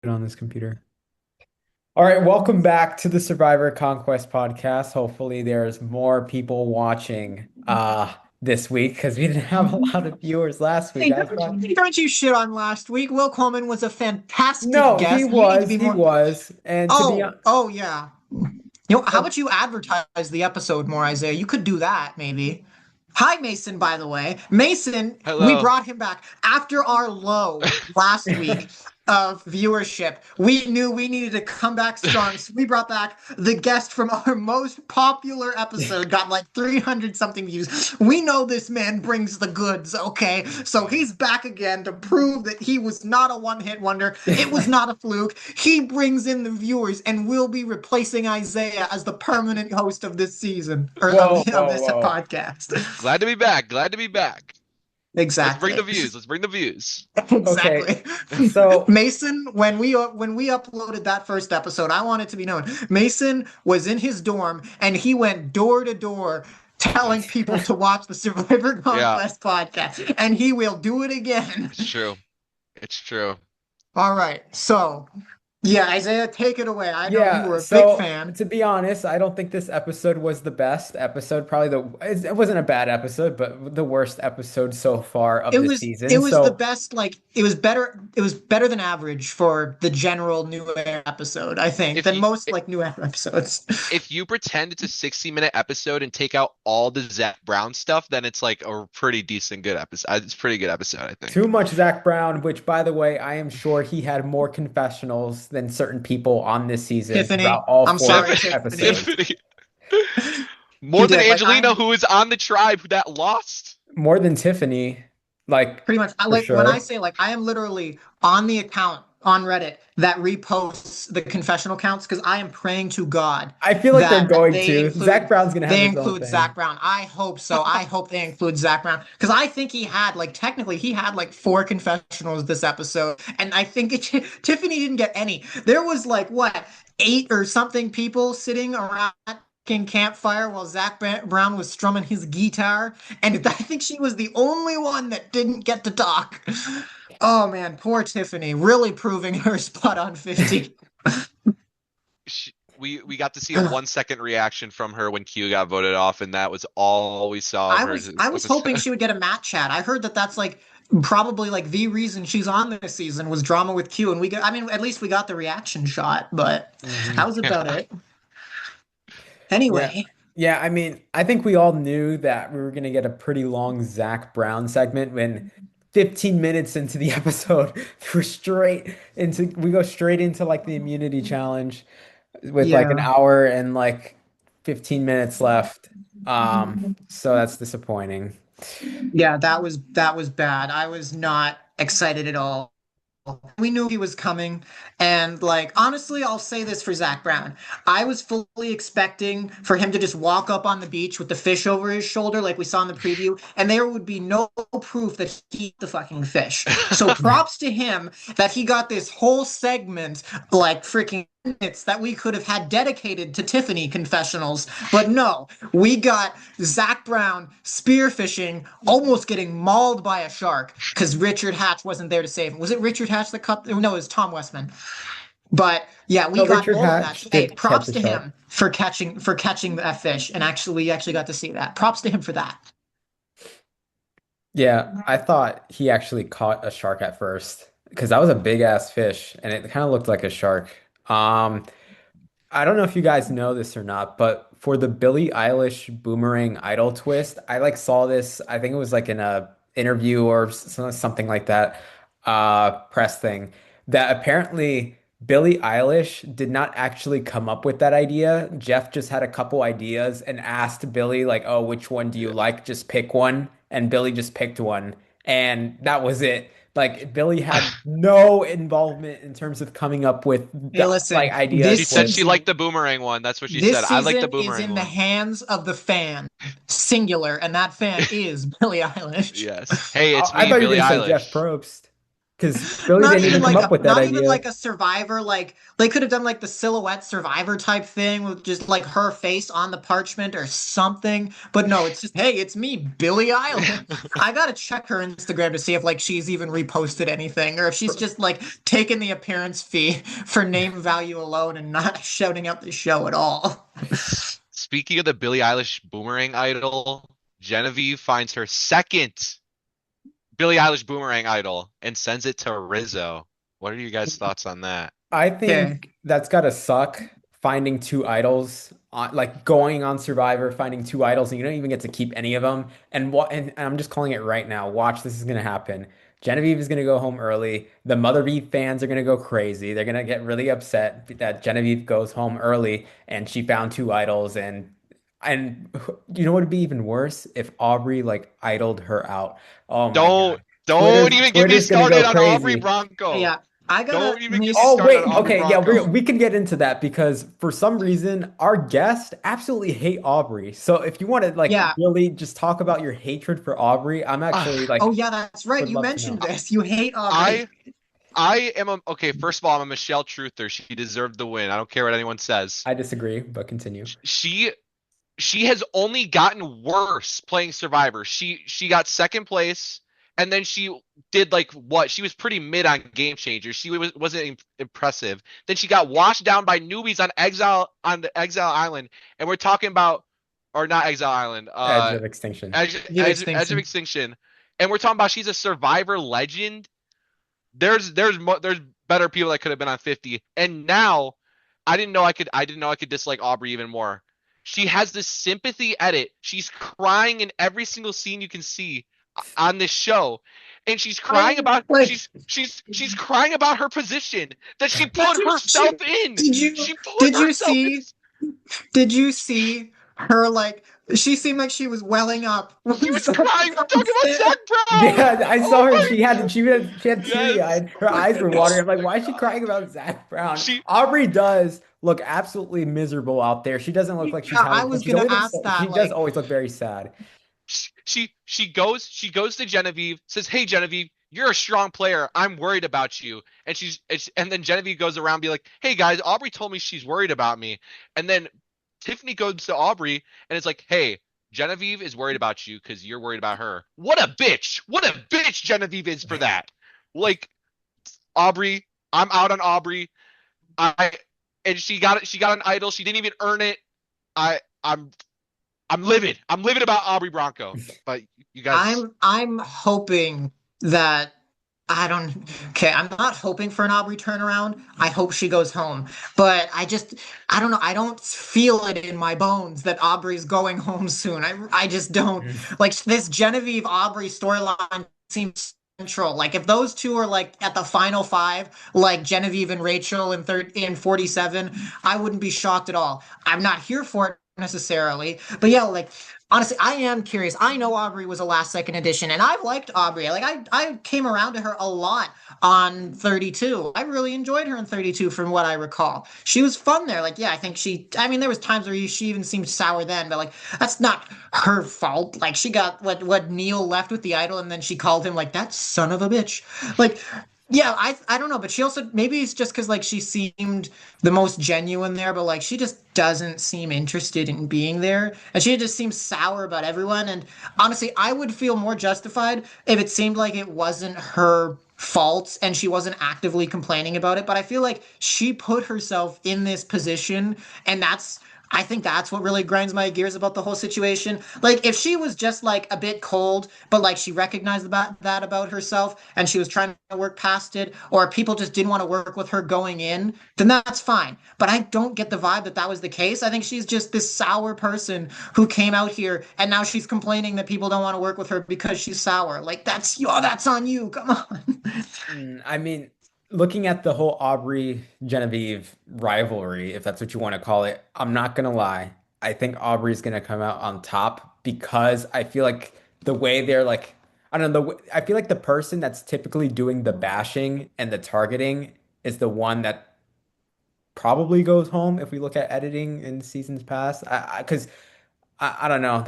On this computer. All right, welcome back to the Survivor Conquest podcast. Hopefully there's more people watching this week because we didn't have a lot of viewers last week. Hey, I thought don't you shit on last week. Will Coleman was a fantastic no, he guest. You need to was, be he more. was. And to be honest, Oh yeah. How about you advertise the episode more, Isaiah? You could do that, maybe. Hi, Mason, by the way. Mason, we Hello. brought him back after our low last week of viewership. We knew we needed to come back strong, so we brought back the guest from our most popular episode, got like 300 something views. We know this man brings the goods, okay? So he's back again to prove that he was not a one-hit wonder. It was not a fluke. He brings in the viewers and will be replacing Isaiah as the permanent host of this season, or whoa, of whoa, this whoa. podcast. Glad to be back. Glad to be back. Let's bring the Exactly. views. Let's bring the views. Okay, Exactly. so Mason, when we uploaded that first episode, I want it to be known. Mason was in his dorm and he went door to door telling people to watch the Survivor Yeah, Conquest podcast, and he will do it again. it's true. It's true. All right. So, yeah, Isaiah, take it away. I know you yeah, were a big so fan. to be honest, I don't think this episode was the best episode. Probably it wasn't a bad episode, but the worst episode so far of It the was it season. was the So best, like it was better than average for the general New Era episode, I think, If than you most like New Era episodes. if you pretend it's a 60-minute episode and take out all the Zach Brown stuff, then it's like a pretty decent good episode. It's a pretty good episode, I too think. much Zach Brown, which by the way, I am sure he had more confessionals than certain people on this season throughout Tiffany, all I'm four sorry, Tiffany, Tiffany. episodes. Tiffany. He More than did. Like Angelina, who is on the tribe that lost. More than Tiffany, like pretty much, I for like when I sure. say, like, I am literally on the account on Reddit that reposts the confessional counts because I am praying to God I feel like they're that going to. Zach Brown's gonna have they his own include Zach thing. Brown. I hope so. I hope they include Zach Brown because I think he had, like, technically he had like four confessionals this episode, and I think Tiffany didn't get any. There was like what, eight or something people sitting around campfire while Zach Brown was strumming his guitar, and I think she was the only one that didn't get to talk. Oh man, poor Tiffany, really proving her spot on 50. We got to see a 1 second reaction from her when Q got voted off, and that was all we saw of I her. was I was hoping she would get a Matt chat. I heard that that's like probably like the reason she's on this season was drama with Q, and we got, I mean, at least we got the reaction shot, but that Mhm. was about it. Yeah. Anyway, Yeah, I mean, I think we all knew that we were gonna get a pretty long Zach Brown segment when 15 minutes into the episode, we go straight into like the immunity challenge with like an yeah. hour and like 15 minutes left. So that's disappointing. Yeah, that was bad. I was not excited at all. We knew he was coming. And like honestly, I'll say this for Zach Brown. I was fully expecting for him to just walk up on the beach with the fish over his shoulder, like we saw in the preview, and there would be no proof that he ate the fucking fish. So props to him that he got this whole segment, like freaking minutes that we could have had dedicated to Tiffany confessionals. But no, we got Zach Brown spearfishing, almost getting mauled by a shark because Richard Hatch wasn't there to save him. Was it Richard Hatch that caught? No, it was Tom Westman. But yeah, we No, got Richard all of that. Hatch Hey, did catch props a to shark. him for catching that fish, and actually we actually got to see that. Props to him for that. Yeah, I thought he actually caught a shark at first because that was a big ass fish and it kind of looked like a shark. Um, I don't know if you guys know this or not, but for the Billie Eilish Boomerang Idol twist, I like saw this, I think it was like in a interview or something like that, press thing, that apparently Billie Eilish did not actually come up with that idea. Jeff just had a couple ideas and asked Billie like, "Oh, which one do you like? Just pick one." And Billie just picked one, and that was it. Like Billie had no involvement in terms of coming up with Hey, the like listen, ideas She this for said she liked season the boomerang one. That's what she this said. I like the season is boomerang in the one. hands of the fan, singular, and that fan is Billie Eilish. Yes. Hey, it's I me, thought you were Billie gonna say Jeff Eilish. Probst. because Billy didn't even come up with that Not even idea. like a survivor, like they could have done like the silhouette survivor type thing with just like her face on the parchment or something. But no, it's just, hey, it's me, Billie Eilish. I gotta check her Instagram to see if like she's even reposted anything or if she's just like taken the appearance fee for name value alone and not shouting out the show at all. Speaking of the Billie Eilish boomerang idol, Genevieve finds her second Billie Eilish boomerang idol and sends it to Rizzo. What are you guys' thoughts on that? I Okay. think that's gotta suck finding two idols on, like going on Survivor, finding two idols, and you don't even get to keep any of them. And what? And I'm just calling it right now. Watch, this is gonna happen. Genevieve is gonna go home early. The Mother Beef fans are gonna go crazy. They're gonna get really upset that Genevieve goes home early and she found two idols. And you know what would be even worse if Aubry like idled her out. Oh my Don't God. don't even get me Twitter's gonna go started on Aubry crazy. Bronco. Yeah. I gotta Don't even get me Oh started on wait, Aubry okay, yeah, Bronco. we can get into that because for some reason our guests absolutely hate Aubrey. So if you want to like yeah. really just talk about your hatred for Aubrey, I'm actually Ugh, Oh like yeah, that's right. would You love to mentioned know. this. You hate Aubrey. I I am a okay. First of all, I'm a Michelle truther. She deserved the win. I don't care what anyone says. I disagree, but continue. She she has only gotten worse playing Survivor. She got second place, and then she did like what? She was pretty mid on Game Changers. She wasn't impressive. Then she got washed down by newbies on the Exile Island, and we're talking about or not Exile Island, Edge of extinction. Give Edge of extinction. Extinction, and we're talking about she's a Survivor legend. There's better people that could have been on 50, and now I didn't know I could dislike Aubry even more. She has this sympathy edit. She's crying in every single scene you can see on this show, and I like she's crying about her position that she that's put what herself in. did you She put did you herself in. see did you see her like she seemed like she was welling up She when was Zach crying. We're Brown talking about said Zach Brown. Yeah, I Oh saw her. my She had teary yes. eyed. Her eyes were watering. I'm like, Oh why my is she god. crying about Zach Brown? She Aubrey does look absolutely miserable out there. She doesn't look like she's yeah, I having fun. was gonna ask She that does like always look very sad. she goes to Genevieve, says, "Hey Genevieve, you're a strong player. I'm worried about you." And and then Genevieve goes around and be like, "Hey guys, Aubry told me she's worried about me." And then Tiffany goes to Aubry and it's like, "Hey, Genevieve is worried about you because you're worried about her." What a bitch! What a bitch Genevieve is for that. Like Aubry, I'm out on Aubry. I and she got an idol. She didn't even earn it. I I'm I'm livid. I'm livid about Aubry Bronco. But you guys, I'm hoping that I don't okay, I'm not hoping for an Aubrey turnaround. I hope she goes home. But I don't know, I don't feel it in my bones that Aubrey's going home soon. I just don't. Like this Genevieve Aubrey storyline seems central. Like if those two are like at the final five, like Genevieve and Rachel in 47, I wouldn't be shocked at all. I'm not here for it necessarily. But yeah, like honestly, I am curious. I know Aubry was a last second addition, and I've liked Aubry. Like I came around to her a lot on 32. I really enjoyed her in 32 from what I recall. She was fun there. Like, yeah, I think I mean, there was times where she even seemed sour then, but like that's not her fault. Like she got what Neil left with the idol, and then she called him like that son of a bitch. Like yeah, I don't know, but she also maybe it's just because like she seemed the most genuine there, but like she just doesn't seem interested in being there, and she just seems sour about everyone. And honestly, I would feel more justified if it seemed like it wasn't her fault and she wasn't actively complaining about it. But I feel like she put herself in this position, and I think that's what really grinds my gears about the whole situation. Like, if she was just like a bit cold, but like she recognized that about herself and she was trying to work past it, or people just didn't want to work with her going in, then that's fine. But I don't get the vibe that that was the case. I think she's just this sour person who came out here and now she's complaining that people don't want to work with her because she's sour. Like, that's on you. Come on. I mean, looking at the whole Aubrey Genevieve rivalry, if that's what you want to call it, I'm not gonna lie. I think Aubrey's gonna come out on top because I feel like the way they're like, I don't know, I feel like the person that's typically doing the bashing and the targeting is the one that probably goes home if we look at editing in seasons past. Because I don't know.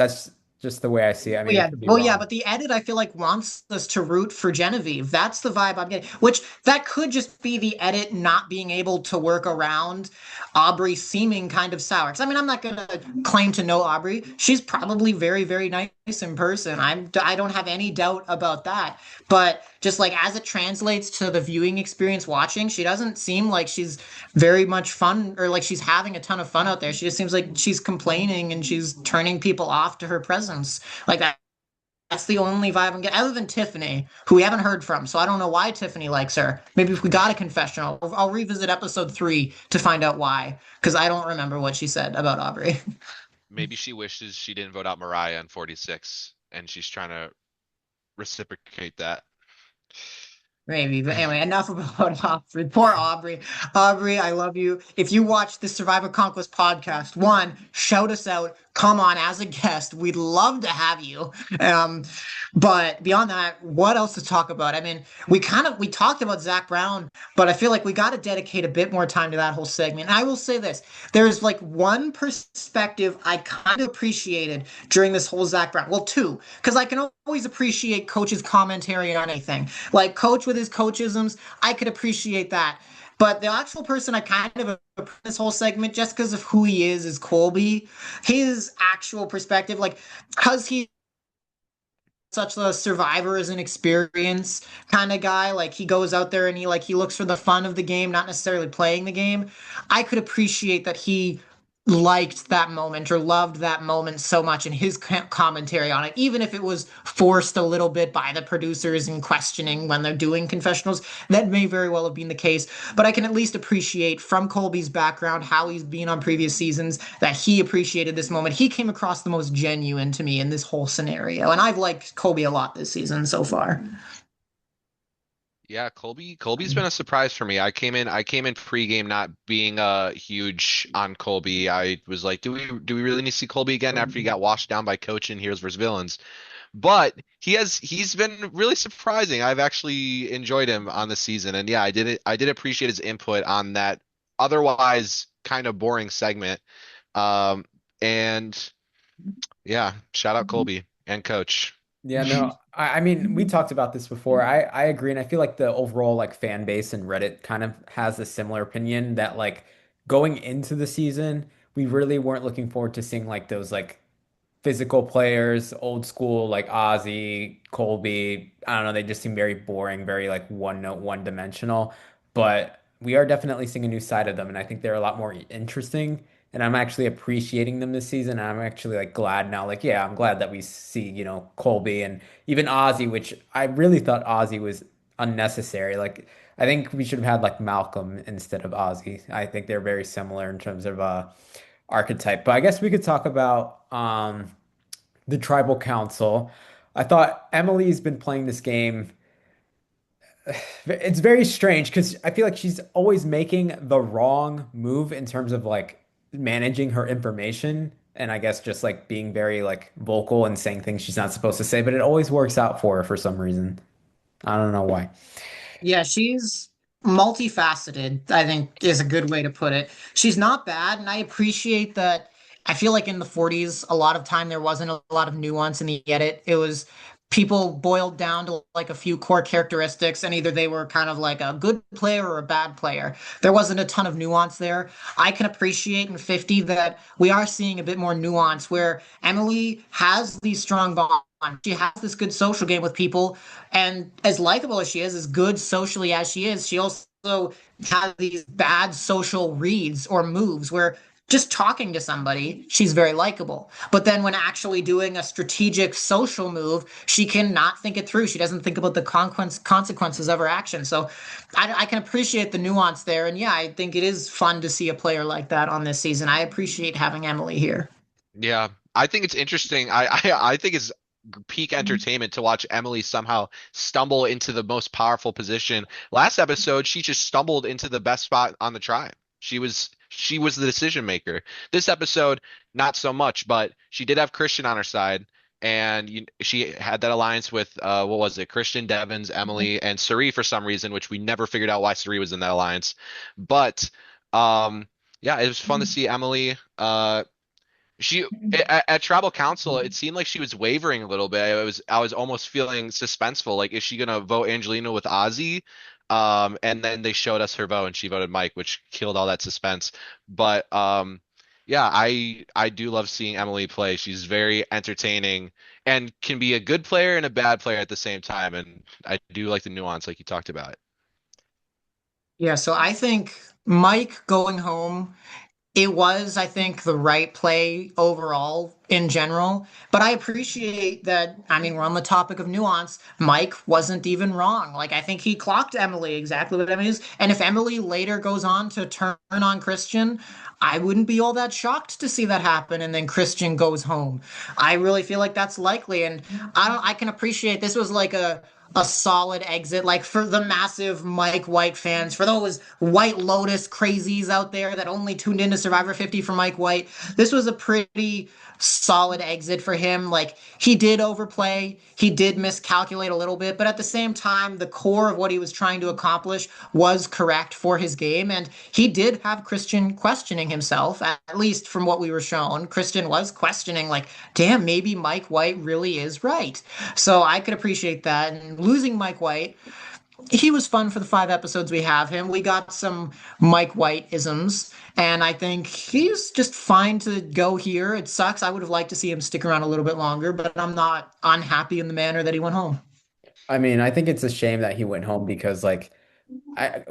just the way I see it. I Well, mean, I yeah, could be well, yeah, wrong. but the edit I feel like wants us to root for Genevieve. That's the vibe I'm getting. Which that could just be the edit not being able to work around Aubry seeming kind of sour. Because I mean, I'm not gonna claim to know Aubry. She's probably very, very nice in person. I don't have any doubt about that. But just like as it translates to the viewing experience watching, she doesn't seem like she's very much fun or like she's having a ton of fun out there. She just seems like she's complaining and she's turning people off to her presence. Like that's the only vibe I'm getting, other than Tiffany, who we haven't heard from. So I don't know why Tiffany likes her. Maybe if we got a confessional, I'll revisit episode 3 to find out why, because I don't remember what she said about Aubry. Maybe she wishes she didn't vote out Mariah in 46, and she's trying to reciprocate that. Maybe, but anyway, enough about Aubrey. Poor Aubrey. Aubrey, I love you. If you watch the Survivor Conquest podcast, one, shout us out. Come on as a guest. We'd love to have you. Um, but beyond that, what else to talk about? I mean, we talked about Zach Brown, but I feel like we got to dedicate a bit more time to that whole segment. And I will say this: there's like one perspective I kind of appreciated during this whole Zach Brown. Well, two, because I can always appreciate Coach's commentary on anything. Like Coach with his coachisms, I could appreciate that. But the actual person I kind of this whole segment just because of who he is Colby. His actual perspective, like because he such a survivor as an experience kind of guy, like he goes out there and he looks for the fun of the game, not necessarily playing the game. I could appreciate that he liked that moment or loved that moment so much in his commentary on it, even if it was forced a little bit by the producers and questioning when they're doing confessionals. That may very well have been the case, but I can at least appreciate from Colby's background, how he's been on previous seasons, that he appreciated this moment. He came across the most genuine to me in this whole scenario, and I've liked Colby a lot this season so far. Yeah, Colby's been a surprise for me. I came in pregame not being huge on Colby. I was like, do we really need to see Colby again after he got washed down by Coach in Heroes vs. Villains? But he's been really surprising. I've actually enjoyed him on the season. And yeah, I did appreciate his input on that otherwise kind of boring segment. Um and yeah, shout out Colby and Coach. Yeah, no, I mean, we talked about this before. I agree, and I feel like the overall like fan base and Reddit kind of has a similar opinion that like going into the season, we really weren't looking forward to seeing like those like physical players, old school like Ozzy, Colby. I don't know, they just seem very boring, very like one note, one dimensional. But we are definitely seeing a new side of them, and I think they're a lot more interesting. And I'm actually appreciating them this season. And I'm actually like glad now. Like, yeah, I'm glad that we see, Colby and even Ozzy, which I really thought Ozzy was unnecessary. Like, I think we should have had like Malcolm instead of Ozzy. I think they're very similar in terms of archetype. But I guess we could talk about the tribal council. I thought Emily's been playing this game. It's very strange because I feel like she's always making the wrong move in terms of like managing her information and I guess just like being very like vocal and saying things she's not supposed to say, but it always works out for her for some reason. I don't know why. Yeah, she's multifaceted, I think is a good way to put it. She's not bad, and I appreciate that. I feel like in the 40s, a lot of time there wasn't a lot of nuance in the edit. It was people boiled down to like a few core characteristics, and either they were kind of like a good player or a bad player. There wasn't a ton of nuance there. I can appreciate in 50 that we are seeing a bit more nuance where Emily has these strong bonds. She has this good social game with people, and as likable as she is, as good socially as she also has these bad social reads or moves where just talking to somebody, she's very likable. But then when actually doing a strategic social move, she cannot think it through. She doesn't think about the consequences of her action. So I can appreciate the nuance there. And yeah, I think it is fun to see a player like that on this season. I appreciate having Emily here. Yeah, I think it's interesting. I think it's peak entertainment to watch Emily somehow stumble into the most powerful position. Last episode, she just stumbled into the best spot on the tribe. She was the decision maker. This episode, not so much, but she did have Christian on her side, and she had that alliance with what was it? Christian, Devens, Emily, and Cirie for some reason, which we never figured out why Cirie was in that alliance. But yeah, it was fun to see Emily. She at tribal council, it seemed like she was wavering a little bit. I was almost feeling suspenseful. Like, is she gonna vote Angelina with Ozzy? And then they showed us her vote, and she voted Mike, which killed all that suspense. But yeah, I do love seeing Emily play. She's very entertaining and can be a good player and a bad player at the same time. And I do like the nuance, like you talked about. Yeah, so I think Mike going home, it was, I think, the right play overall in general. But I appreciate that. I mean, we're on the topic of nuance. Mike wasn't even wrong. Like, I think he clocked Emily exactly what Emily is. And if Emily later goes on to turn on Christian, I wouldn't be all that shocked to see that happen. And then Christian goes home. I really feel like that's likely. And I can appreciate this was like a solid exit, like for the massive Mike White fans, for those White Lotus crazies out there that only tuned into Survivor 50 for Mike White. This was a pretty solid exit for him. Like he did overplay, he did miscalculate a little bit, but at the same time, the core of what he was trying to accomplish was correct for his game. And he did have Christian questioning himself, at least from what we were shown. Christian was questioning, like, damn, maybe Mike White really is right. So I could appreciate that. And losing Mike White, he was fun for the 5 episodes we have him. We got some Mike White isms, and I think he's just fine to go here. It sucks. I would have liked to see him stick around a little bit longer, but I'm not unhappy in the manner that he went home. I mean, I think it's a shame that he went home because like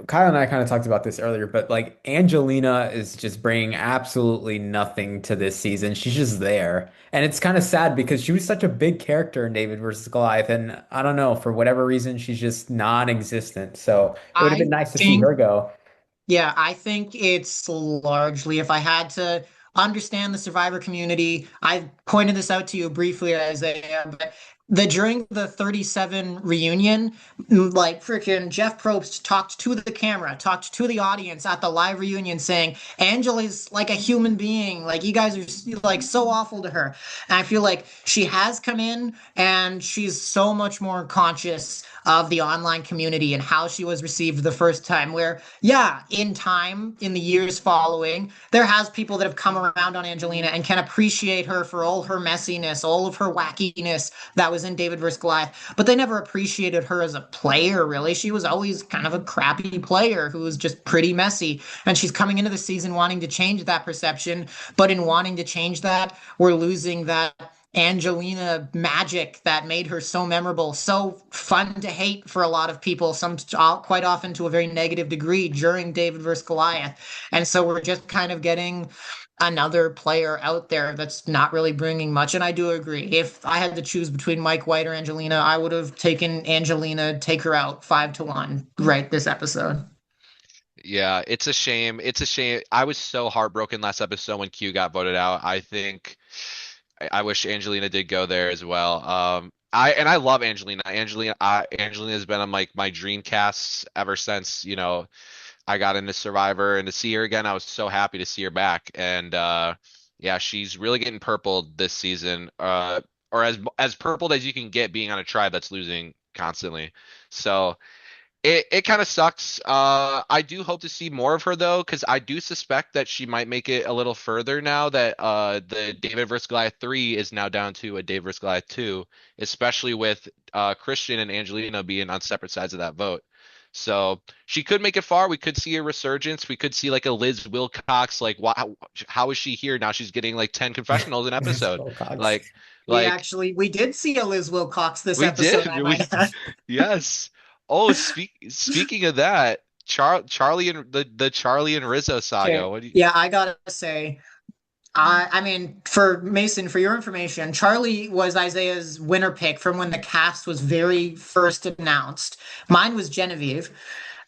Kyle and I kind of talked about this earlier, but like Angelina is just bringing absolutely nothing to this season. She's just there. And it's kind of sad because she was such a big character in David versus Goliath. And I don't know, for whatever reason, she's just non-existent. So it would have been I nice to see think her go. Yeah, I think it's largely, if I had to understand the survivor community, I pointed this out to you briefly, Isaiah, but during the 37 reunion, like freaking Jeff Probst talked to the camera, talked to the audience at the live reunion saying, Angela's like a human being. Like you guys are like so awful to her. And I feel like she has come in and she's so much more conscious of the online community and how she was received the first time. Where, yeah, in time, in the years following, there has people that have come around on Angelina and can appreciate her for all her messiness, all of her wackiness that was in David vs. Goliath, but they never appreciated her as a player, really. She was always kind of a crappy player who was just pretty messy. And she's coming into the season wanting to change that perception, but in wanting to change that, we're losing that Angelina magic that made her so memorable, so fun to hate for a lot of people, some quite often to a very negative degree during David versus Goliath. And so we're just kind of getting another player out there that's not really bringing much. And I do agree. If I had to choose between Mike White or Angelina, I would have taken Angelina, take her out 5-1 right this episode. Yeah, it's a shame. It's a shame. I was so heartbroken last episode when Q got voted out. I think I wish Angelina did go there as well. I love Angelina. Angelina has been on like my dream casts ever since, I got into Survivor, and to see her again, I was so happy to see her back. And yeah, she's really getting purpled this season. Or as purpled as you can get being on a tribe that's losing constantly. So it kind of sucks. I do hope to see more of her though, because I do suspect that she might make it a little further now that the David vs. Goliath 3 is now down to a David vs. Goliath 2, especially with Christian and Angelina being on separate sides of that vote. So she could make it far. We could see a resurgence. We could see like a Liz Wilcox. Like, how is she here now? She's getting like 10 confessionals an Liz episode. Wilcox. Like, like We did see a Liz Wilcox this we episode, did. I might add. Yes. Oh, speaking of that, Charlie and the Charlie and Rizzo saga. Okay. What do you? Yeah, I gotta say, I mean, for Mason, for your information, Charlie was Isaiah's winner pick from when the cast was very first announced. Mine was Genevieve,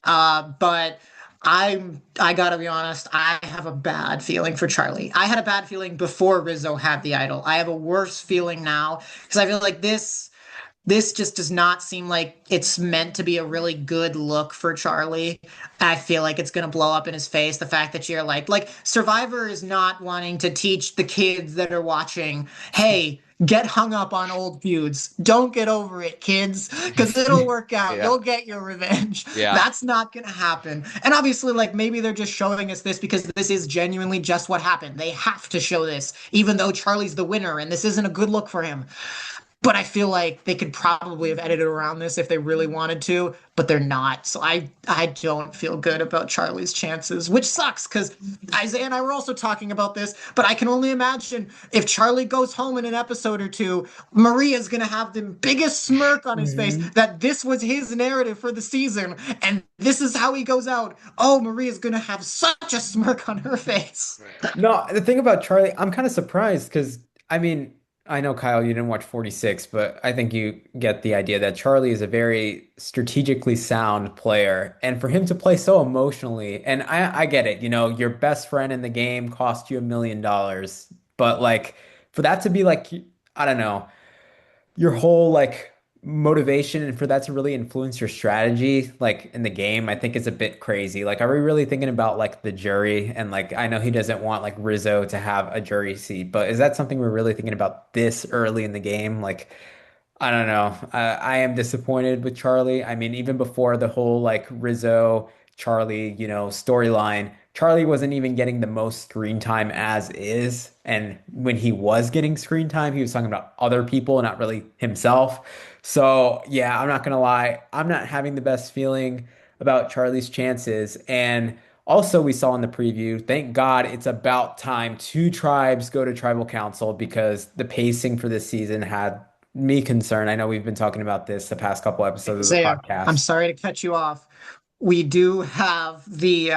but I gotta be honest, I have a bad feeling for Charlie. I had a bad feeling before Rizzo had the idol. I have a worse feeling now because I feel like this just does not seem like it's meant to be a really good look for Charlie. I feel like it's going to blow up in his face. The fact that you're like Survivor is not wanting to teach the kids that are watching, hey, get hung up on old feuds. Don't get over it, kids, because it'll work out. Yeah. You'll get your revenge. Yeah. That's not gonna happen. And obviously, like maybe they're just showing us this because this is genuinely just what happened. They have to show this, even though Charlie's the winner, and this isn't a good look for him. But I feel like they could probably have edited around this if they really wanted to, but they're not. So I don't feel good about Charlie's chances, which sucks because Isaiah and I were also talking about this, but I can only imagine if Charlie goes home in an episode or two, Maria's gonna have the biggest smirk on his face Mhm. that this was his narrative for the season, and this is how he goes out. Oh, Maria's gonna have such a smirk on her face. No, the thing about Charlie, I'm kind of surprised because I mean, I know Kyle, you didn't watch 46, but I think you get the idea that Charlie is a very strategically sound player. And for him to play so emotionally, and I get it, your best friend in the game cost you $1 million. But like for that to be like, I don't know, your whole like motivation and for that to really influence your strategy like in the game, I think is a bit crazy. Like, are we really thinking about like the jury? And like, I know he doesn't want like Rizzo to have a jury seat, but is that something we're really thinking about this early in the game? Like, I don't know. I am disappointed with Charlie. I mean, even before the whole like Rizzo, Charlie, storyline, Charlie wasn't even getting the most screen time as is. And when he was getting screen time, he was talking about other people, not really himself. So, yeah, I'm not gonna lie. I'm not having the best feeling about Charlie's chances. And also, we saw in the preview, thank God it's about time two tribes go to tribal council because the pacing for this season had me concerned. I know we've been talking about this the past couple episodes of the Isaiah, I'm podcast. sorry to cut you off. We do have the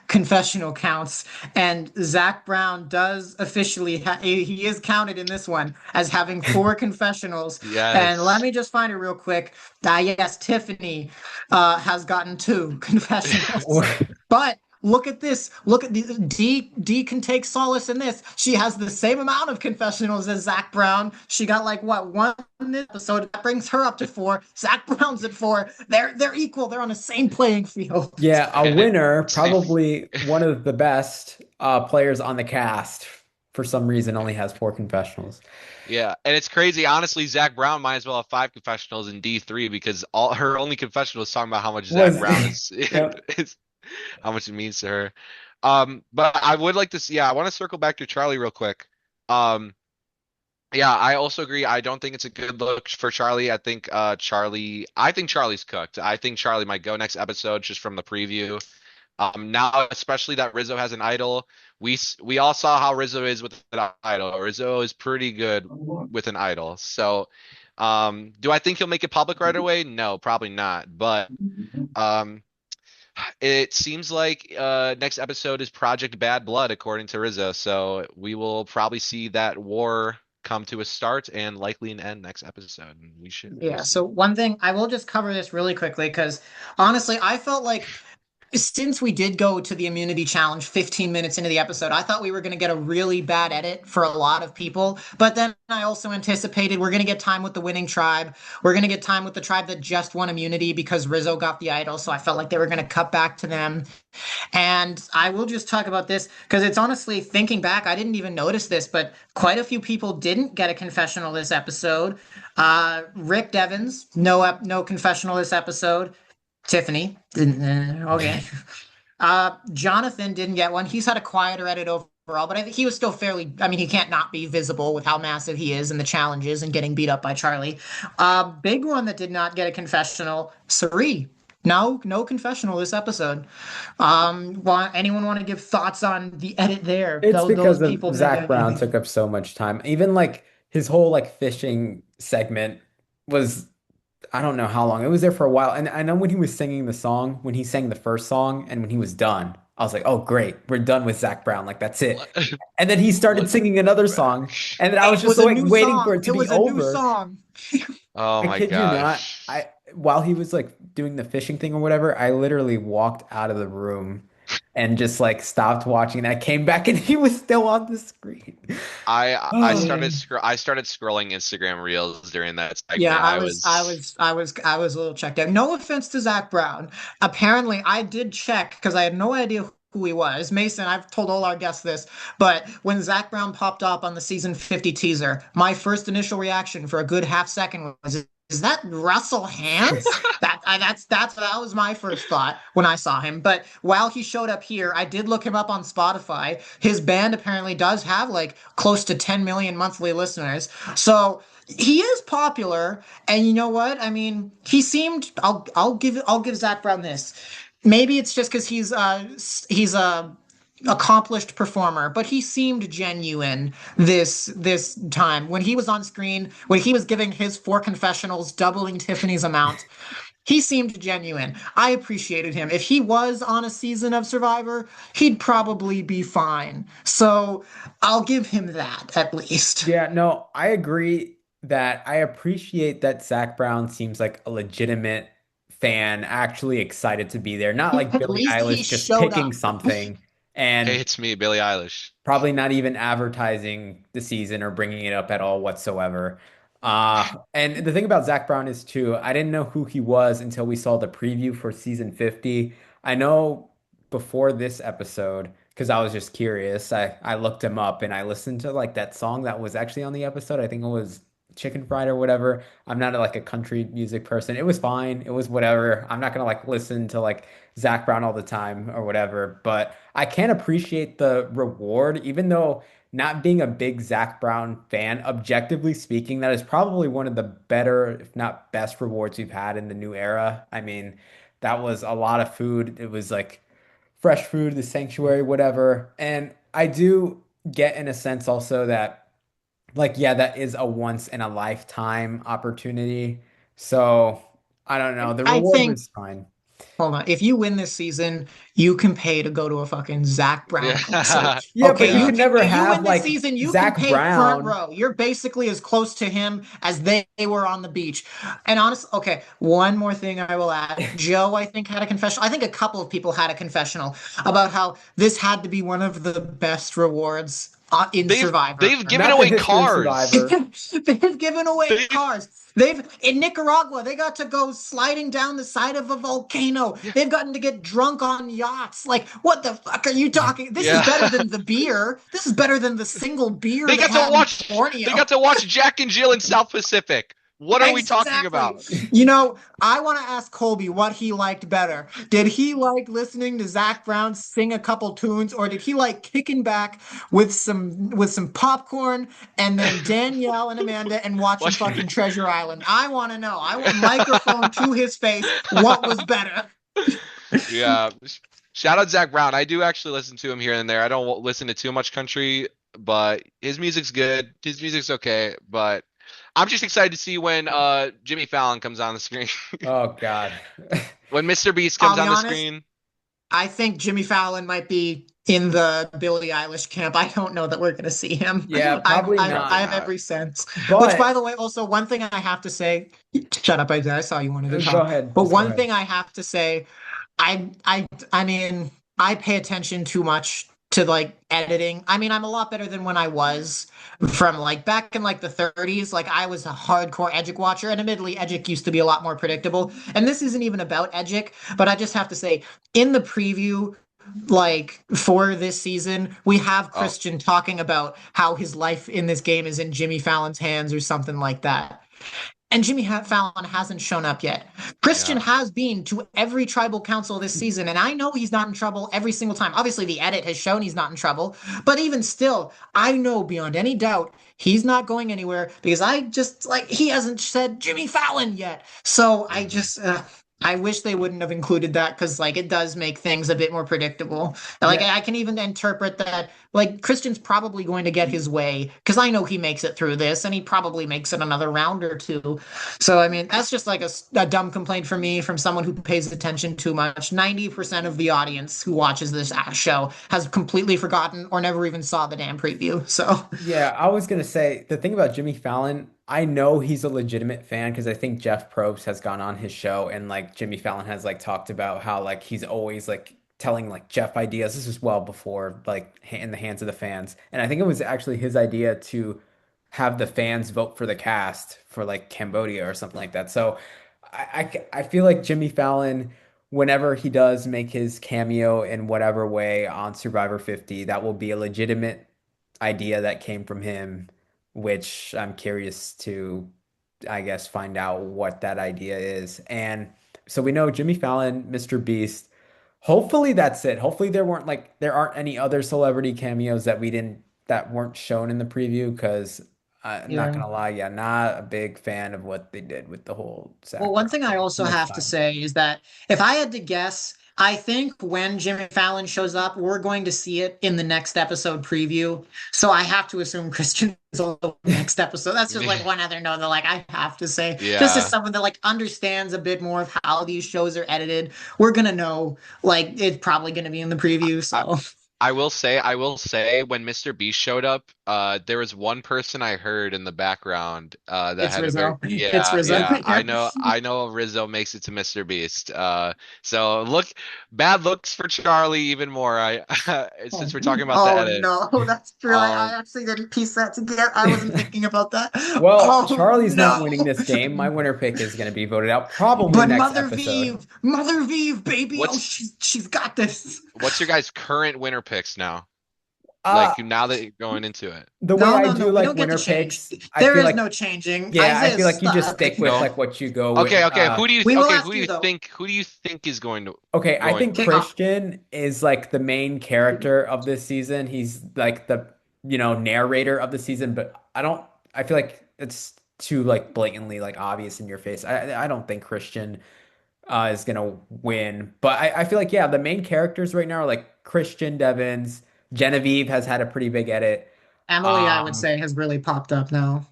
confessional counts, and Zach Brown does officially he is counted in this one as having four confessionals. And let Yes. me just find it real quick. Yes, Tiffany has gotten two confessionals, but. Look at this. Look at the D can take solace in this. She has the same amount of confessionals as Zach Brown. She got like what one this episode. That brings her up to four. Zach Brown's at four. They're equal. They're on the same playing field. Yeah, a winner, Same. probably one of the best players on the cast, for some reason only has four confessionals. Yeah, and it's crazy. Honestly, Zach Brown might as well have five confessionals in D3 because all her only confessional is talking about how much Zach Was Brown is, Yep. is how much it means to her. But I would like to see. Yeah, I want to circle back to Charlie real quick. Um, yeah, I also agree. I don't think it's a good look for Charlie. I think Charlie's cooked. I think Charlie might go next episode just from the preview. Now, especially that Rizzo has an idol. We all saw how Rizzo is with an idol. Rizzo is pretty good with an idol. So, do I think he'll make it public right away? No, probably not. But um, it seems like next episode is Project Bad Blood, according to Rizzo. So we will probably see that war come to a start and likely an end next episode. And we'll Yeah. see. So one thing I will just cover this really quickly because honestly, I felt like since we did go to the immunity challenge 15 minutes into the episode, I thought we were going to get a really bad edit for a lot of people. But then I also anticipated we're going to get time with the winning tribe. We're going to get time with the tribe that just won immunity because Rizzo got the idol. So I felt like they were going to cut back to them. And I will just talk about this because it's honestly thinking back, I didn't even notice this, but quite a few people didn't get a confessional this episode. Rick Devens, no confessional this episode. Tiffany didn't. Okay. Jonathan didn't get one. He's had a quieter edit overall, but I think he was still fairly. I mean, he can't not be visible with how massive he is and the challenges and getting beat up by Charlie. Big one that did not get a confessional, Cirie. No confessional this episode. Anyone want to give thoughts on the edit there? It's Those because of people didn't Zach get Brown anything. took up so much time. Even like his whole like fishing segment was I don't know how long. It was there for a while. And I know when he was singing the song, when he sang the first song and when he was done, I was like, oh, great. We're done with Zach Brown. Like, that's it. Let, And then he started let singing him another song. back. And then I was It just was a like new waiting for song. it to It be was a new over. song. Oh I my kid you not. gosh. While he was like doing the fishing thing or whatever, I literally walked out of the room and just like stopped watching. And I came back and he was still on the screen. Oh. I started scrolling Instagram Reels during that Yeah, segment. I was a little checked out. No offense to Zach Brown. Apparently, I did check because I had no idea who he was. Mason, I've told all our guests this, but when Zach Brown popped up on the season 50 teaser, my first initial reaction for a good half second was, is that Russell Hantz? That was my first thought when I saw him. But while he showed up here, I did look him up on Spotify. His band apparently does have like close to 10 million monthly listeners. So he is popular, and you know what? I mean, he seemed. I'll give Zach Brown this. Maybe it's just because he's a accomplished performer, but he seemed genuine this time when he was on screen, when he was giving his four confessionals, doubling Tiffany's amount. He seemed genuine. I appreciated him. If he was on a season of Survivor, he'd probably be fine. So I'll give him that at least. Yeah, no, I agree that I appreciate that Zach Brown seems like a legitimate fan, actually excited to be there, not like At Billie least he Eilish just showed picking up. something Hey, and it's me, Billie Eilish. probably not even advertising the season or bringing it up at all whatsoever. And the thing about Zach Brown is too, I didn't know who he was until we saw the preview for season 50. I know before this episode, because I was just curious, I looked him up and I listened to like that song that was actually on the episode. I think it was Chicken Fried or whatever. I'm not like a country music person. It was fine. It was whatever. I'm not gonna like listen to like Zach Brown all the time or whatever, but I can appreciate the reward, even though not being a big Zach Brown fan, objectively speaking, that is probably one of the better, if not best, rewards we've had in the new era. I mean, that was a lot of food. It was like fresh food, the sanctuary, whatever. And I do get in a sense also that, like, yeah, that is a once in a lifetime opportunity. So I don't know. The I reward think was fine. Hold on. If you win this season, you can pay to go to a fucking Zach Brown concert. Yeah. Yeah, Okay, but you Yeah. could never if you have win this like season, you can Zach pay front Brown. row. You're basically as close to him as they were on the beach. And honestly, okay, one more thing I will add. Joe, I think, had a confessional. I think a couple of people had a confessional about how this had to be one of the best rewards in Survivor. They've given Not the away history of cars. Survivor. They've given away They've cars. They've in Nicaragua, they got to go sliding down the side of a volcano. yeah. They've gotten to get drunk on yachts. Like, what the fuck are you talking? This is better Yeah. than the beer. This is better than the single beer They they got to had in watch they Borneo. got to watch Jack and Jill in South Pacific. What are we talking Exactly. about? You know, I want to ask Colby what he liked better. Did he like listening to Zach Brown sing a couple tunes, or did he like kicking back with some popcorn and then Danielle and Amanda and watching Watch fucking Treasure Island? I want to know. I want microphone to his face. What was better? Yeah. Shout out Zach Brown. I do actually listen to him here and there. I don't listen to too much country, but his music's good. His music's okay, but I'm just excited to see when Jimmy Fallon comes on the screen. Oh God. When Mr. Beast I'll comes be on the honest. screen. I think Jimmy Fallon might be in the Billie Eilish camp. I don't know that we're going to see him. Yeah, I, probably I I Probably not. have not. every sense. Which, by But the way, also one thing I have to say. Shut up, Isaiah. I saw you wanted to go talk. ahead. But Just go one ahead. thing I have to say, I mean, I pay attention too much to like editing. I mean, I'm a lot better than when I was from like back in like the 30s. Like I was a hardcore Edgic watcher, and admittedly, Edgic used to be a lot more predictable. And this isn't even about Edgic, but I just have to say, in the preview, like for this season, we have Oh, Christian talking about how his life in this game is in Jimmy Fallon's hands or something like that. And Fallon hasn't shown up yet. Christian yeah. has been to every tribal council this season, and I know he's not in trouble every single time. Obviously, the edit has shown he's not in trouble, but even still, I know beyond any doubt he's not going anywhere because I just like he hasn't said Jimmy Fallon yet. So Mhm. I wish they wouldn't have included that because like it does make things a bit more predictable. Like Yeah, I can even interpret that like Christian's probably going to get his way because I know he makes it through this and he probably makes it another round or two. So I mean that's just like a dumb complaint for me from someone who pays attention too much. 90% of the audience who watches this show has completely forgotten or never even saw the damn preview. So yeah, I was gonna say the thing about Jimmy Fallon, I know he's a legitimate fan because I think Jeff Probst has gone on his show and like Jimmy Fallon has like talked about how like he's always like telling like Jeff ideas. This was well before like in the hands of the fans. And I think it was actually his idea to have the fans vote for the cast for like Cambodia or something like that. So I feel like Jimmy Fallon whenever he does make his cameo in whatever way on Survivor 50, that will be a legitimate idea that came from him, which I'm curious to, I guess, find out what that idea is. And so we know Jimmy Fallon, Mr. Beast. Hopefully that's it. Hopefully there aren't any other celebrity cameos that weren't shown in the preview because I'm not Yeah. gonna lie, yeah, not a big fan of what they did with the whole Well, Zach one Brown thing I thing. Too also much have to time. say is that if I had to guess, I think when Jimmy Fallon shows up, we're going to see it in the next episode preview. So I have to assume Christian is also next episode. That's just like one other note that like I have to say, just as Yeah. someone that like understands a bit more of how these shows are edited, we're gonna know like it's probably gonna be in the preview. I, So I will say, when Mr. Beast showed up, there was one person I heard in the background, that it's had a very, Rizzo. It's yeah, Rizzo. yeah. I Yeah. know, I know Rizzo makes it to Mr. Beast. So bad looks for Charlie even more. Since Oh, we're talking about the oh edit, no, that's true. I um, actually didn't piece that together. I wasn't thinking about that. Well, Oh Charlie's not no. winning this game. My winner pick is going to be voted out probably But next episode. Mother Vive, baby. Oh, what's she's got this. what's your guys' current winner picks now? Uh, Like now that you're going into it. the way No, I no, no. do We like don't get to winner change. picks, I There feel is like, no changing. yeah, I feel Isaiah's like you just stuck. stick with No. like what you go with. Okay, okay. We will Who ask do you you though. think is going to Okay, I going think to Okay, win? Christian is like the main character of this season. He's like the, narrator of the season, but I feel like it's too like blatantly like obvious in your face. I don't think Christian is gonna win. But I feel like yeah, the main characters right now are like Christian, Devens, Genevieve has had a pretty big edit. Emily, I would Um, say, has really popped up now.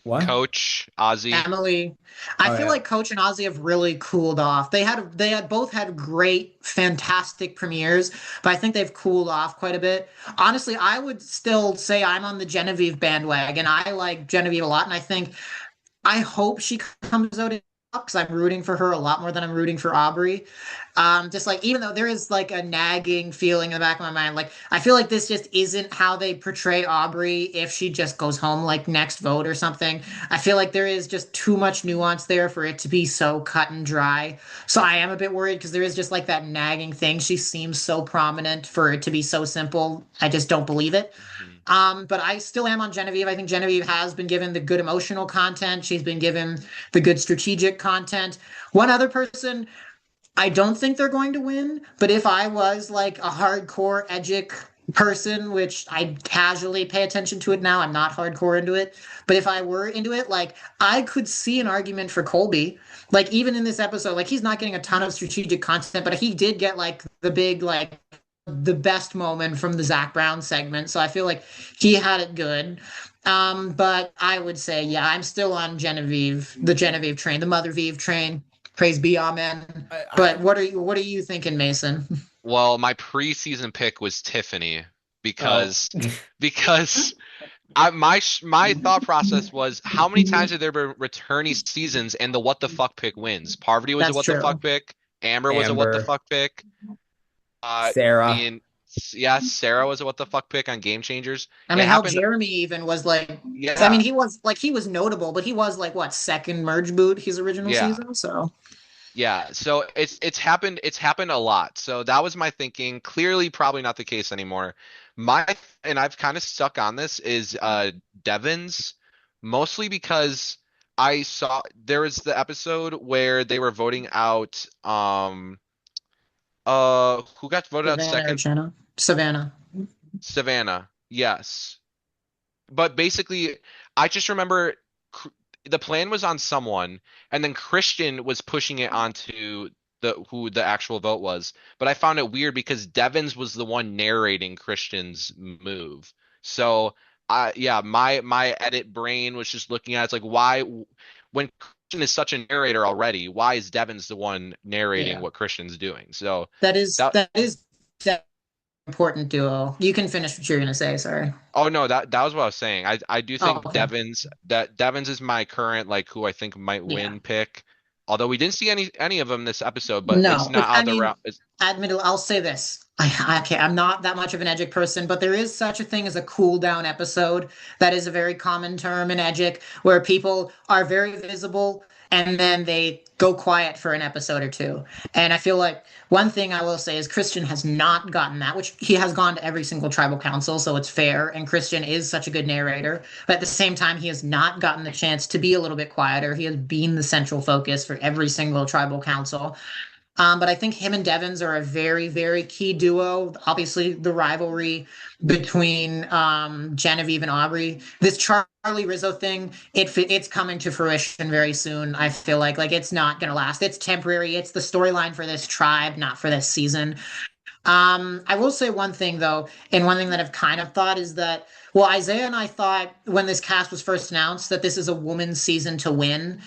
what? Coach, Ozzy. Emily, I Oh feel yeah. like Coach and Ozzy have really cooled off. They had both had great, fantastic premieres, but I think they've cooled off quite a bit. Honestly, I would still say I'm on the Genevieve bandwagon. I like Genevieve a lot, and I hope she comes out because I'm rooting for her a lot more than I'm rooting for Aubry. Just like even though there is like a nagging feeling in the back of my mind, like I feel like this just isn't how they portray Aubry if she just goes home like next vote or something. I feel like there is just too much nuance there for it to be so cut and dry. So I am a bit worried because there is just like that nagging thing. She seems so prominent for it to be so simple. I just don't believe it. Mhm. But I still am on Genevieve. I think Genevieve has been given the good emotional content. She's been given the good strategic content. One other person, I don't think they're going to win, but if I was like a hardcore Edgic person, which I casually pay attention to it now, I'm not hardcore into it. But if I were into it, like I could see an argument for Colby. Like even in this episode, like he's not getting a ton of strategic content, but he did get like the big like the best moment from the Zach Brown segment. So I feel like he had it good. But I would say, yeah, I'm still on Genevieve, the Genevieve train, the Mother Vive train. Praise be, amen. But I what are you thinking, Mason? Well, my preseason pick was Tiffany oh. because because my thought process was how many times have there been returning seasons and the what the fuck pick wins? Parvati was a That's what the fuck true. pick. Amber was a what the Amber, fuck pick. Me Sarah. and yeah, Sarah was a what the fuck pick on Game Changers. I It mean, hell, happened. Jeremy even was like, I mean, Yeah, he was notable, but he was like what second merge boot his original yeah. season. So Yeah, so it's happened a lot. So that was my thinking. Clearly probably not the case anymore. My and I've kind of stuck on this is Devens mostly because I saw there was the episode where they were voting out who got voted out Savannah or second? Jenna, Savannah. Savannah. Yes. But basically, I just remember Cr- the plan was on someone, and then Christian was pushing it onto who the actual vote was. But I found it weird because Devens was the one narrating Christian's move. So yeah, my edit brain was just looking at it, it's like why when Christian is such a narrator already, why is Devens the one narrating Yeah, what Christian's doing? So that is that that is that important duo. You can finish what you're gonna say. Sorry. Oh no, that was what I was saying. I do Oh, think okay. Devens is my current like who I think might Yeah. win pick. Although we didn't see any of them this episode, but it's No, not out I of the mean, route. It's, admittedly, I'll say this. Okay, I'm not that much of an Edgic person, but there is such a thing as a cool down episode. That is a very common term in Edgic, where people are very visible and then they go quiet for an episode or two. And I feel like one thing I will say is Christian has not gotten that, which he has gone to every single tribal council, so it's fair. And Christian is such a good narrator. But at the same time, he has not gotten the chance to be a little bit quieter. He has been the central focus for every single tribal council. But I think him and Devens are a very, very key duo. Obviously, the rivalry between Genevieve and Aubry. This Charlie Rizzo thing, it's coming to fruition very soon. I feel like it's not gonna last. It's temporary. It's the storyline for this tribe, not for this season. I will say one thing though, and one thing that I've kind of thought is that, well, Isaiah and I thought when this cast was first announced that this is a woman's season to win.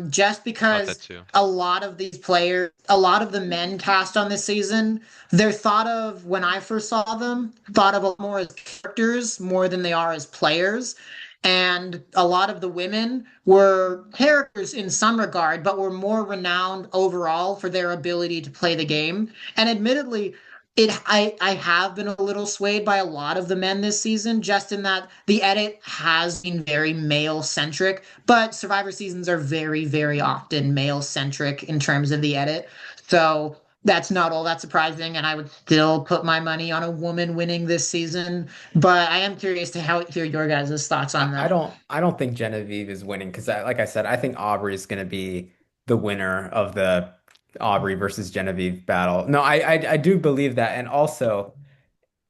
Just Thought that because too. a lot of these players, a lot of the men cast on this season, they're thought of when I first saw them, thought of more as characters more than they are as players. And a lot of the women were characters in some regard, but were more renowned overall for their ability to play the game. And admittedly, I have been a little swayed by a lot of the men this season, just in that the edit has been very male centric, but Survivor seasons are very, very often male centric in terms of the edit. So that's not all that surprising, and I would still put my money on a woman winning this season. But I am curious to hear your guys' thoughts on that. I don't think Genevieve is winning because like I said, I think Aubry is going to be the winner of the Aubry versus Genevieve battle. No, I do believe that, and also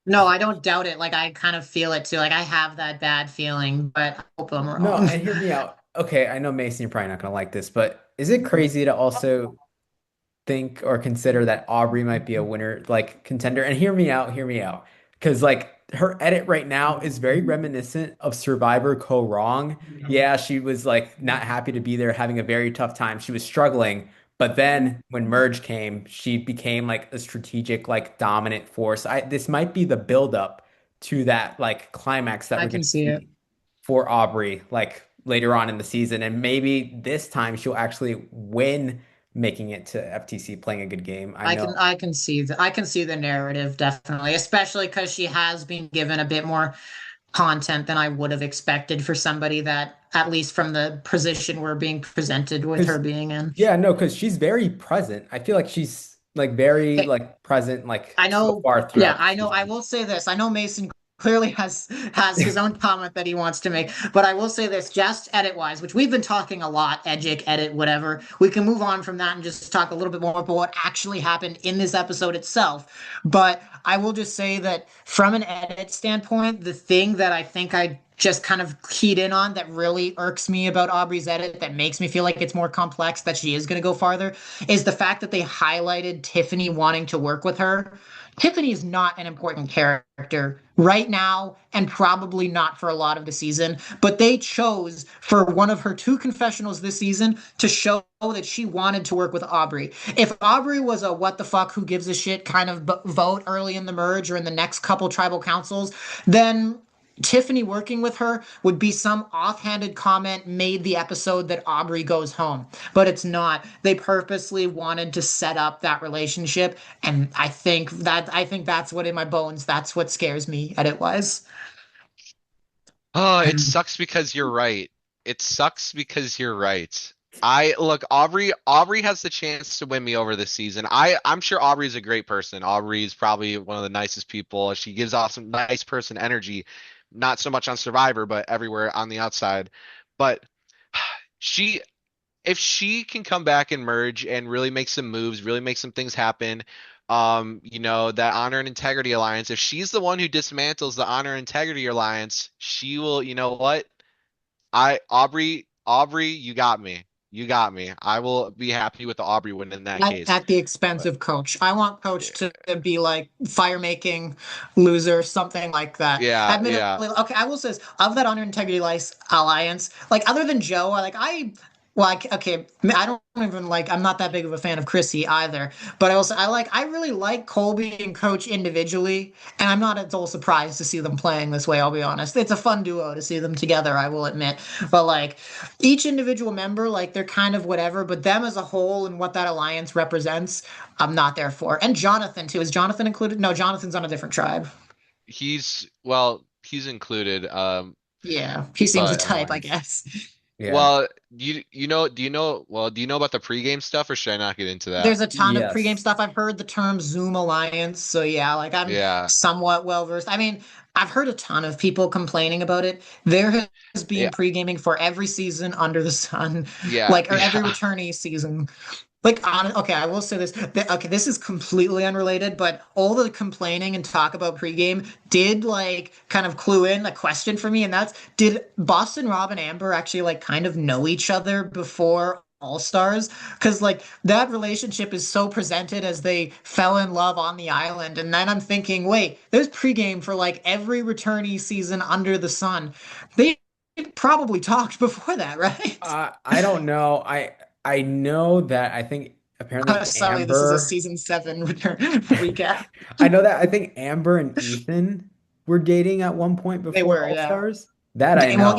No, I don't doubt it. Like I kind of feel it too. Like I have that bad feeling, but I hope I'm no, wrong. and hear me out. Okay, I know Mason, you're probably not going to like this, but is it crazy to also think or consider that Aubry might be a winner, like contender? And hear me out. Because like her edit right now is very reminiscent of Survivor Co. Wrong. Yeah, she was like not happy to be there, having a very tough time. She was struggling. But then when Merge came, she became like a strategic, like dominant force. This might be the buildup to that like climax that I we're can gonna see it. see for Aubry, like later on in the season. And maybe this time she'll actually win, making it to FTC, playing a good game. I know I can see the narrative definitely, especially because she has been given a bit more content than I would have expected for somebody that, at least from the position we're being presented with her because being in. yeah, no, because she's very present. I feel like she's like very Okay, like present like I so know, far yeah, throughout the I know. I season. will say this. I know Mason clearly has his own comment that he wants to make, but I will say this, just edit wise, which we've been talking a lot, edgic, edit, whatever. We can move on from that and just talk a little bit more about what actually happened in this episode itself. But I will just say that from an edit standpoint, the thing that I think I just kind of keyed in on that really irks me about Aubrey's edit, that makes me feel like it's more complex, that she is going to go farther, is the fact that they highlighted Tiffany wanting to work with her. Tiffany is not an important character right now and probably not for a lot of the season, but they chose for one of her two confessionals this season to show that she wanted to work with Aubry. If Aubry was a what the fuck, who gives a shit kind of vote early in the merge or in the next couple tribal councils, then Tiffany working with her would be some offhanded comment made the episode that Aubry goes home. But it's not. They purposely wanted to set up that relationship. And I think that's what in my bones, that's what scares me edit wise. Oh, it sucks because you're right. It sucks because you're right. I look, Aubrey has the chance to win me over this season. I'm sure Aubrey's a great person. Aubrey's probably one of the nicest people. She gives off some nice person energy, not so much on Survivor, but everywhere on the outside. But she if she can come back and merge and really make some moves, really make some things happen, that honor and integrity alliance, if she's the one who dismantles the honor and integrity alliance, she will, you know what? Aubrey, you got me. You got me. I will be happy with the Aubrey win in that case. At the expense But of Coach. I want Coach yeah, to be like fire making loser, something like that. yeah, yeah. Admittedly, okay, I will say this, of that honor integrity alliance, like other than Joe, okay, I don't even like, I'm not that big of a fan of Chrissy either, but I really like Colby and Coach individually, and I'm not at all surprised to see them playing this way, I'll be honest. It's a fun duo to see them together, I will admit, but like each individual member, like they're kind of whatever, but them as a whole and what that alliance represents, I'm not there for. And Jonathan too. Is Jonathan included? No, Jonathan's on a different tribe. He's included. Yeah, he seems the But type, I alliance. guess. Yeah. Well, do you know about the pregame stuff, or should I not get into that? There's a ton of pregame Yes. stuff. I've heard the term Zoom Alliance, so yeah, like I'm Yeah. somewhat well versed. I mean, I've heard a ton of people complaining about it. There has been Yeah. pre-gaming for every season under the sun, Yeah. like or every Yeah. returnee season. Okay, I will say this. Okay, this is completely unrelated, but all the complaining and talk about pregame did like kind of clue in a question for me, and that's did Boston Rob and Amber actually like kind of know each other before All Stars? Because like that relationship is so presented as they fell in love on the island, and then I'm thinking, wait, there's pregame for like every returnee season under the sun. They probably talked before that, right? I don't know. I know that I think apparently Sorry, this is a Amber. season seven return recap. I know that I think Amber and Ethan were dating at one point They before were, All yeah. Stars. That I Well, know.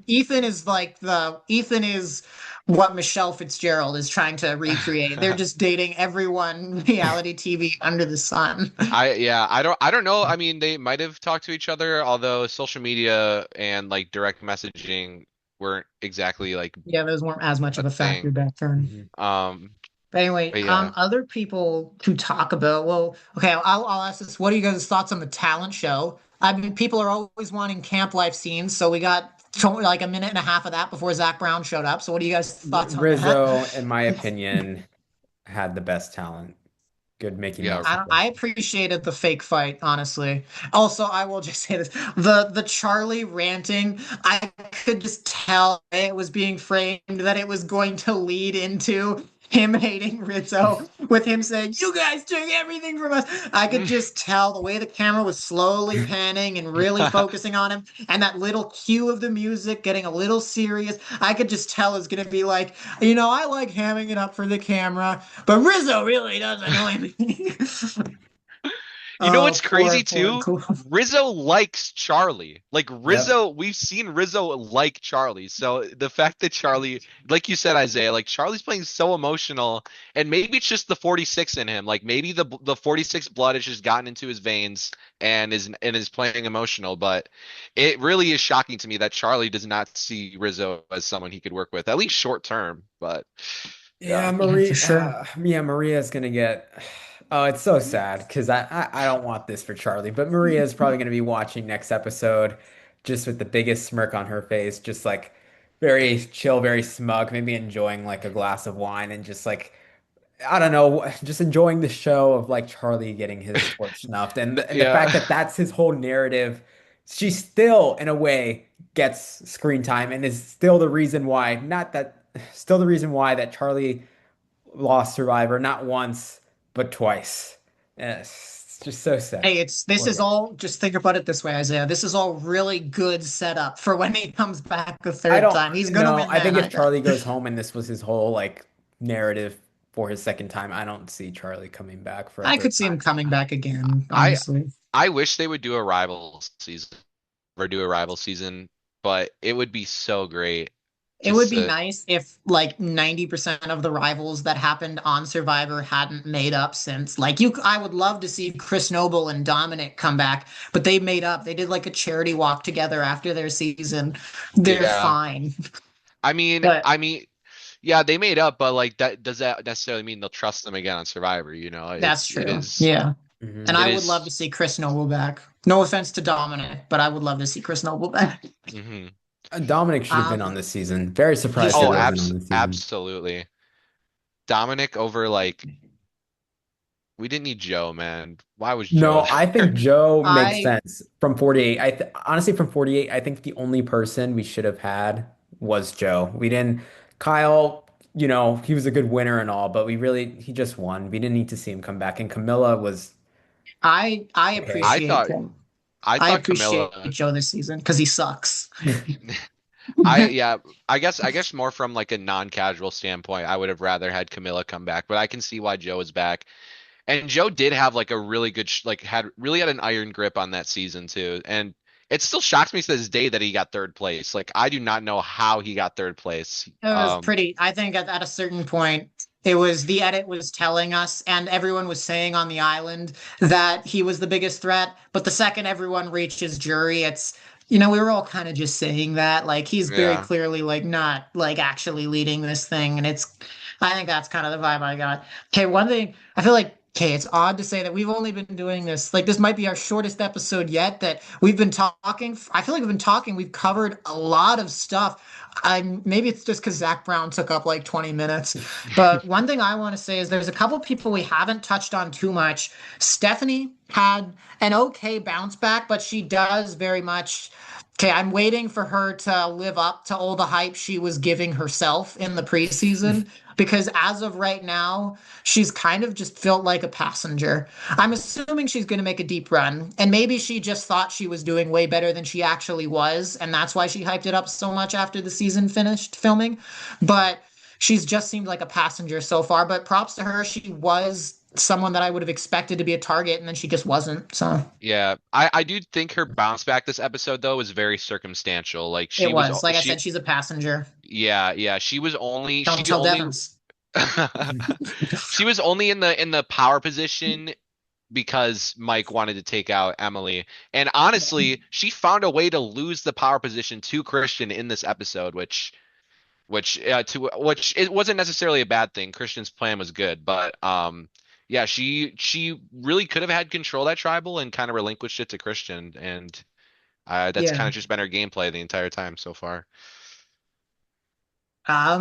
Ethan is like the Ethan is what Michelle Fitzgerald is trying to recreate. They're just dating everyone reality TV under the sun. I don't know. I mean, they might have talked to each other, although social media and like direct messaging weren't exactly like Yeah, those weren't as much a of a factor thing. back then. Mhm. Um, But anyway, but yeah. other people to talk about. Well, okay, I'll ask this. What are you guys' thoughts on the talent show? I mean, people are always wanting camp life scenes, so we got like a minute and a half of that before Zach Brown showed up. So what are you guys' thoughts on that? Rizzo, in my opinion, had the best talent. Good making Yeah. those I suggestions. appreciated the fake fight, honestly. Also, I will just say this: the Charlie ranting, I could just tell it was being framed that it was going to lead into him hating Rizzo with him saying, "You guys took everything from us." I could just tell the way the camera was slowly panning and really focusing on him, and that little cue of the music getting a little serious. I could just tell it's gonna be like, I like hamming it up for the camera. But Rizzo really does annoy me. You know Oh, what's crazy poor too? cool. Rizzo likes Charlie. Like Yep. Rizzo, we've seen Rizzo like Charlie. So the fact that Charlie, like you said, Isaiah, like Charlie's playing so emotional, and maybe it's just the 46 in him. Like maybe the 46 blood has just gotten into his veins and is playing emotional. But it really is shocking to me that Charlie does not see Rizzo as someone he could work with, at least short term. But Yeah, yeah. Yeah, for sure. Maria's gonna get. Oh, it's so sad because I don't want this for Charlie, but Maria's probably gonna be watching next episode just with the biggest smirk on her face, just like very chill, very smug, maybe enjoying like a glass of wine and just like I don't know, just enjoying the show of like Charlie getting his torch snuffed and the fact Yeah. that that's his whole narrative. She still, in a way, gets screen time and is still the reason why, not that, still the reason why that Charlie lost Survivor not once but twice. It's just so sad. Hey, this Poor is guy. all just think about it this way, Isaiah. This is all really good setup for when he comes back a I third don't time. He's gonna know. win I that, think if I bet. Charlie goes home and this was his whole like narrative for his second time, I don't see Charlie coming back for a I third could see him time. coming back again, I honestly. I wish they would do a rival season or do a rival season, but it would be so great It would just be to. nice if like 90% of the rivals that happened on Survivor hadn't made up since. I would love to see Chris Noble and Dominic come back, but they made up. They did like a charity walk together after their season. They're Yeah. fine. I mean, But I mean, yeah, they made up, but like that does that necessarily mean they'll trust them again on Survivor? that's It true. is Yeah. And Hmm it I would love to is see Chris Noble back. No offense to Dominic, but I would love to see Chris Noble back. hmm Dominic should have been on Um, this season. Very he surprised he Oh, should have. wasn't on this season. absolutely. Dominic over like we didn't need Joe, man. Why was Joe No, I there? think Joe makes I sense from 48. I th honestly from 48, I think the only person we should have had was Joe. We didn't Kyle, he was a good winner and all, but he just won. We didn't need to see him come back. And Camilla was I okay. I appreciate thought him. I I thought appreciate Camilla. Joe this season because he sucks. I yeah, I guess more from like a non-casual standpoint, I would have rather had Camilla come back, but I can see why Joe is back. And Joe did have like a really good like had an iron grip on that season too. And it still shocks me to this day that he got third place. Like I do not know how he got third place. It was pretty, I think at a certain point, it was the edit was telling us, and everyone was saying on the island that he was the biggest threat. But the second everyone reaches jury, we were all kind of just saying that. Like he's very Yeah. clearly like not like actually leading this thing, and I think that's kind of the vibe I got. Okay, one thing I feel like okay, it's odd to say that we've only been doing this. Like this might be our shortest episode yet that we've been talking. I feel like we've been talking. We've covered a lot of stuff. Maybe it's just because Zach Brown took up like 20 minutes. But one thing I want to say is there's a couple people we haven't touched on too much. Stephanie had an okay bounce back, but she does very much. Okay, I'm waiting for her to live up to all the hype she was giving herself in the preseason because as of right now, she's kind of just felt like a passenger. I'm assuming she's going to make a deep run, and maybe she just thought she was doing way better than she actually was, and that's why she hyped it up so much after the season finished filming. But she's just seemed like a passenger so far. But props to her, she was someone that I would have expected to be a target, and then she just wasn't. So Yeah, I do think her bounce back this episode though was very circumstantial. Like it she was was, like I she said, she's a passenger. yeah, she was only Don't she tell only Devens. she was only in the power position because Mike wanted to take out Emily. And honestly, she found a way to lose the power position to Christian in this episode, which it wasn't necessarily a bad thing. Christian's plan was good, but yeah, she really could have had control of that tribal and kind of relinquished it to Christian, and that's kind Yeah. of just been her gameplay the entire time so far.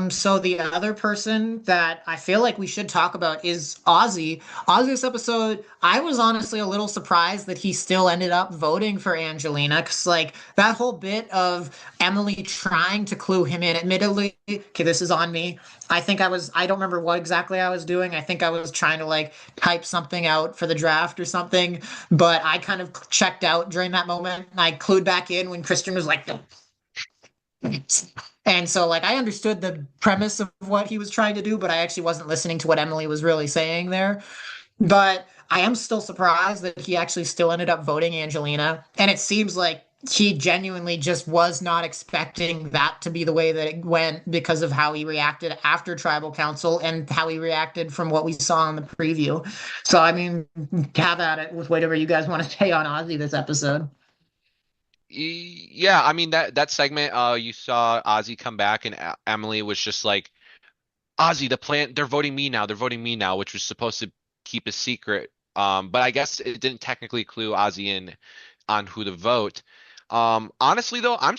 So the other person that I feel like we should talk about is Ozzy. Ozzy this episode, I was honestly a little surprised that he still ended up voting for Angelina because like that whole bit of Emily trying to clue him in, admittedly, okay, this is on me. I don't remember what exactly I was doing. I think I was trying to like type something out for the draft or something, but I kind of checked out during that moment. I clued back in when Christian was like, and so, like, I understood the premise of what he was trying to do, but I actually wasn't listening to what Emily was really saying there. But I am still surprised that he actually still ended up voting Angelina. And it seems like he genuinely just was not expecting that to be the way that it went because of how he reacted after Tribal Council and how he reacted from what we saw in the preview. So, I mean, have at it with whatever you guys want to say on Ozzy this episode. Yeah, I mean that segment, you saw Ozzy come back and Emily was just like, Ozzy, the plan, they're voting me now. They're voting me now, which was supposed to keep a secret. But I guess it didn't technically clue Ozzy in on who to vote. Honestly though, I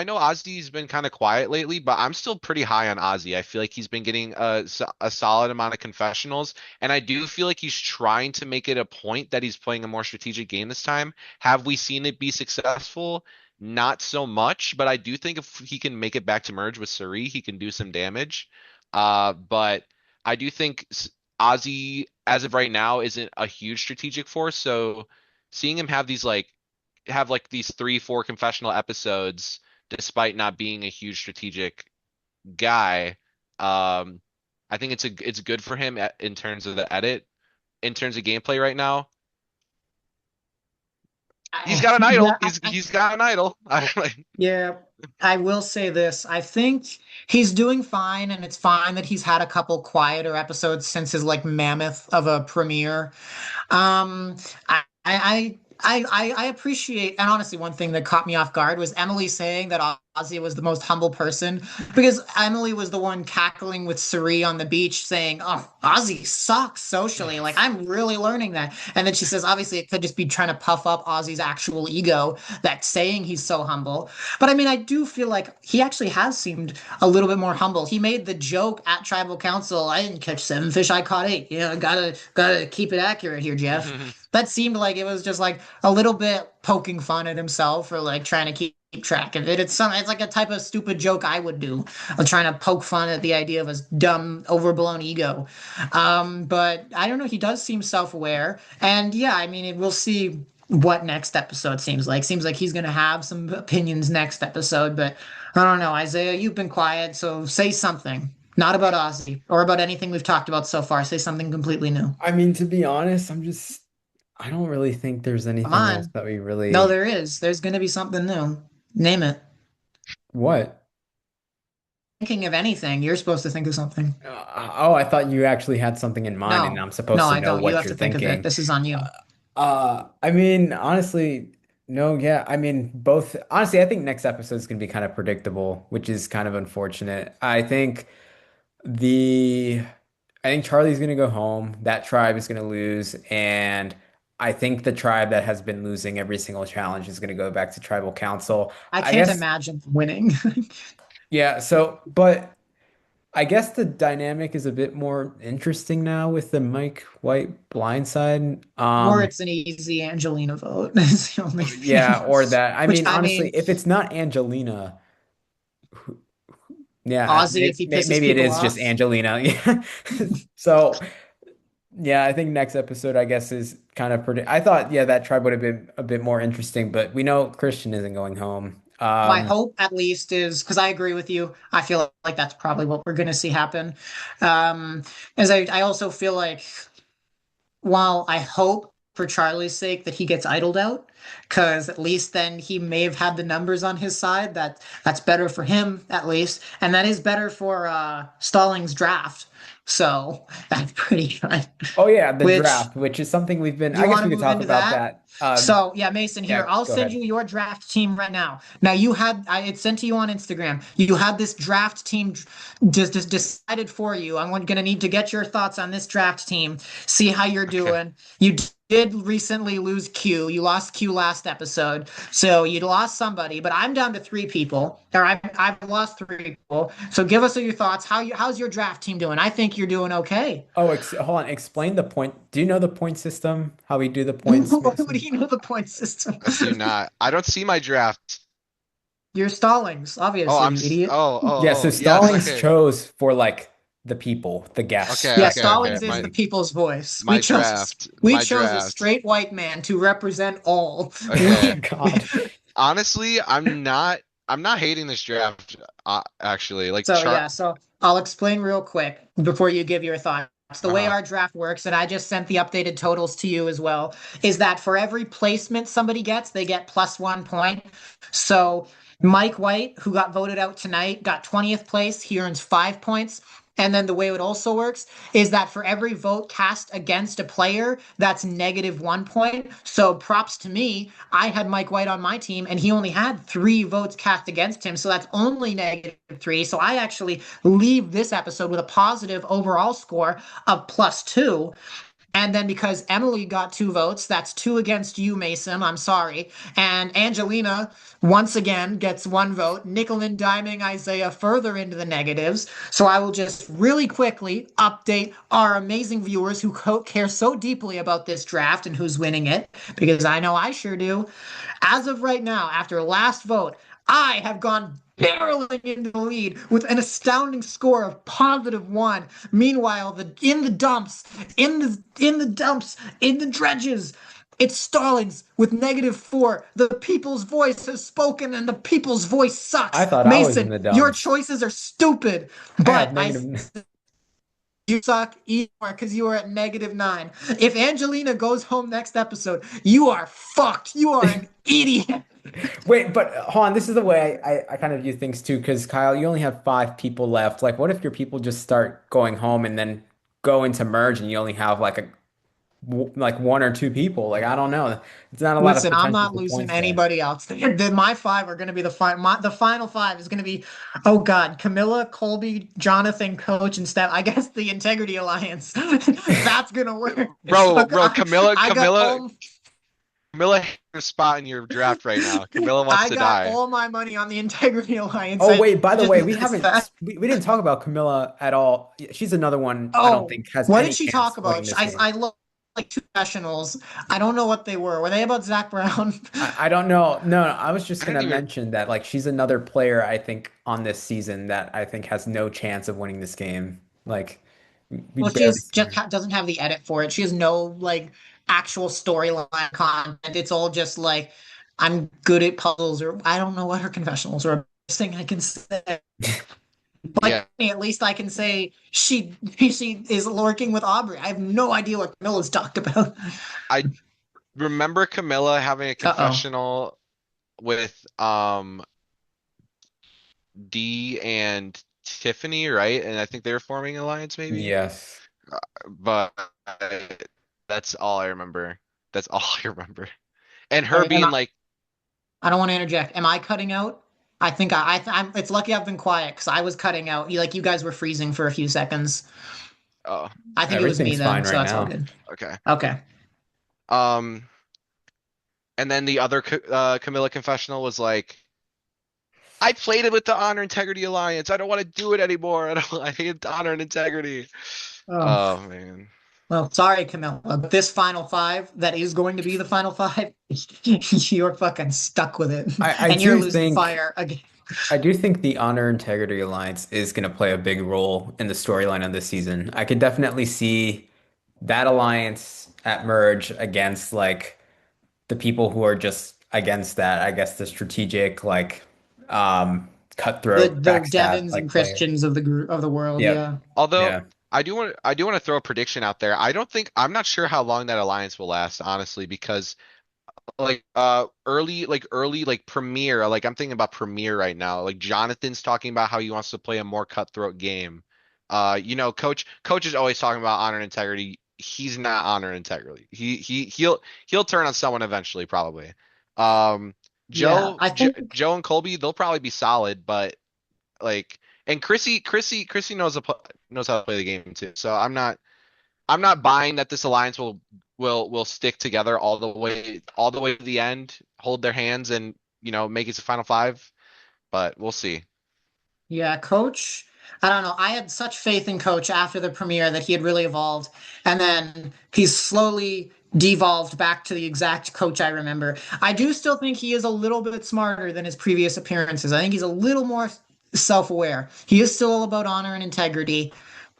know Ozzy's been kind of quiet lately, but I'm still pretty high on Ozzy. I feel like he's been getting a solid amount of confessionals, and I do feel like he's trying to make it a point that he's playing a more strategic game this time. Have we seen it be successful? Not so much, but I do think if he can make it back to merge with Cirie, he can do some damage. But I do think Ozzy, as of right now, isn't a huge strategic force. So seeing him have like these 3, 4 confessional episodes, despite not being a huge strategic guy, I think it's good for him in terms of the edit, in terms of gameplay right now. He's got an idol. Yeah, He's got an idol. yeah, I will say this. I think he's doing fine, and it's fine that he's had a couple quieter episodes since his like mammoth of a premiere. Um, I appreciate, and honestly, one thing that caught me off guard was Emily saying that Ozzy was the most humble person because Emily was the one cackling with Cirie on the beach saying, "Oh, Ozzy sucks socially. Like I'm really learning that." And then she says, obviously, it could just be trying to puff up Ozzy's actual ego that saying he's so humble. But I mean, I do feel like he actually has seemed a little bit more humble. He made the joke at Tribal Council, "I didn't catch 7 fish, I caught 8." Gotta keep it accurate here, Jeff. That seemed like it was just like a little bit poking fun at himself or like trying to keep track of it. It's like a type of stupid joke I would do. I'm trying to poke fun at the idea of his dumb, overblown ego. But I don't know. He does seem self-aware, and yeah, I mean, we'll see what next episode seems like. Seems like he's gonna have some opinions next episode, but I don't know. Isaiah, you've been quiet, so say something. Not about Ozzy or about anything we've talked about so far. Say something completely new. I mean, to be honest, I don't really think there's Come anything else on. that we No, really, there is. There's gonna be something new. Name it. what? Thinking of anything, you're supposed to think of something. Oh, I thought you actually had something in mind and No, I'm no, supposed to I know don't. You what have you're to think of it. thinking. This is on you. I mean, honestly, No, yeah. I mean, both honestly, I think next episode is gonna be kind of predictable, which is kind of unfortunate. The I think Charlie's gonna go home. That tribe is gonna lose, and I think the tribe that has been losing every single challenge is gonna go back to tribal council. I I can't guess, imagine winning. yeah, but I guess the dynamic is a bit more interesting now with the Mike White blindside. Or it's an easy Angelina vote. Is the only thing. Yeah, or that. I Which mean, I honestly, mean, if it's not Angelina, who, yeah, Ozzy, if he pisses maybe it people is just off. Angelina. Yeah. So, yeah, I think next episode, I guess, is kind of pretty. I thought, yeah, that tribe would have been a bit more interesting, but we know Christian isn't going home. My hope, at least, is because I agree with you. I feel like that's probably what we're going to see happen. Um, as I also feel like while I hope for Charlie's sake that he gets idled out, because at least then he may have had the numbers on his side. That's better for him at least, and that is better for Stallings' draft. So that's pretty good. Oh yeah, the Which draft, which is something we've been. do I you guess want to we could move talk into about that? that. So yeah, Mason, here, Yeah, I'll go send ahead. you your draft team right now. Now you had it's sent to you on Instagram. You had this draft team just decided for you. I'm gonna need to get your thoughts on this draft team, see how you're Okay. doing. You did recently lose Q. You lost Q last episode, so you lost somebody. But I'm down to three people, or I've lost three people. So give us your thoughts. How's your draft team doing? I think you're doing okay. Oh, ex hold on. Explain the point. Do you know the point system? How we do the points, What do Mason? you know the point system? I do not. I don't see my draft. You're Stallings, Oh, obviously, you idiot. Yeah, so yes. Stallings Okay. chose for like the people, the guests. Yeah, Okay. Stallings is the people's voice. We My chose a draft. straight white man to represent all. Oh Okay. my God. Honestly, I'm not hating this draft actually. Like So Char yeah, so I'll explain real quick before you give your thoughts. The way uh our draft works, and I just sent the updated totals to you as well, is that for every placement somebody gets, they get plus 1 point. So Mike White, who got voted out tonight, got 20th place. He earns 5 points. And then the way it also works is that for every vote cast against a player, that's -1 point. So props to me. I had Mike White on my team, and he only had 3 votes cast against him. So that's only -3. So I actually leave this episode with a positive overall score of +2. And then because Emily got 2 votes, that's two against you, Mason. I'm sorry. And Angelina, once again, gets 1 vote, nickel and diming Isaiah further into the negatives. So I will just really quickly update our amazing viewers who care so deeply about this draft and who's winning it, because I know I sure do. As of right now, after last vote, I have gone barreling into the lead with an astounding score of +1. Meanwhile, in the dredges, it's Stallings with -4. The people's voice has spoken, and the people's voice I sucks. thought I was in Mason, the your dumps. choices are stupid, I have but negative. you suck even more because you are at -9. If Angelina goes home next episode, you are fucked. You are an idiot. Wait, but hold on. This is the way I kind of view things too, because Kyle, you only have 5 people left. Like, what if your people just start going home and then go into merge and you only have like like 1 or 2 people? Like, I don't know. It's not a lot of Listen, I'm potential not for losing points there. anybody else. Then my five are going to be the final five is going to be, oh God, Kamila, Colby, Jonathan, Coach, and Steph. I guess the Integrity Alliance. That's going to work. bro, I got all Camilla has a spot in your draft right now. Camilla wants I to got die. all my money on the Integrity Alliance. Oh I wait, by the just way, we missed that. haven't we didn't talk about Camilla at all. She's another one I don't Oh, think has what did any she chance talk of winning about? this I game. looked like two professionals. I don't know what they were. Were they about Zach Brown? I don't know. No, no, I was just I didn't gonna even mention that like she's another player I think on this season that I think has no chance of winning this game. Like we Well, she barely is, see just her. doesn't have the edit for it. She has no like actual storyline content. It's all just like I'm good at puzzles, or I don't know what her confessionals are. Best thing I can say, like yeah. at least I can say she is lurking with Aubry. I have no idea what Camilla's talked about. I remember Camilla having a Uh-oh. confessional with D and Tiffany, right? And I think they were forming an alliance maybe. Yes. But that's all I remember. That's all I remember. And her Right, and being like I don't want to interject. Am I cutting out? I think I'm. It's lucky I've been quiet because I was cutting out. You guys were freezing for a few seconds. Oh, I think it was me Everything's then, fine so right that's all now. good. okay. Okay. Um, and then the other Camilla confessional was like, I played it with the Honor Integrity Alliance. I don't want to do it anymore. I hate honor and integrity. Oh, Oh man. well, sorry, Camilla, but this final five that is going to be the final five, you're fucking stuck with it, I and you're do losing think fire again. I do think the Honor Integrity Alliance is going to play a big role in the storyline of this season. I could definitely see that alliance at merge against like the people who are just against that. I guess the strategic like The cutthroat the backstab Devens and like player. Christians of the group of the world, Yep. yeah. Although Yeah. I do want to throw a prediction out there. I'm not sure how long that alliance will last, honestly, because like early like Premiere, like I'm thinking about Premiere right now. Like Jonathan's talking about how he wants to play a more cutthroat game. Coach is always talking about honor and integrity. He's not honor and integrity. He'll turn on someone eventually, probably. Um, Yeah, I think Joe and Colby, they'll probably be solid, but like, and Chrissy knows how to play the game too. So I'm not buying that this alliance will stick together all the way to the end, hold their hands, and make it to final five. But we'll see. yeah, Coach. I don't know. I had such faith in Coach after the premiere that he had really evolved, and then he's slowly devolved back to the exact Coach I remember. I do still think he is a little bit smarter than his previous appearances. I think he's a little more self-aware. He is still all about honor and integrity,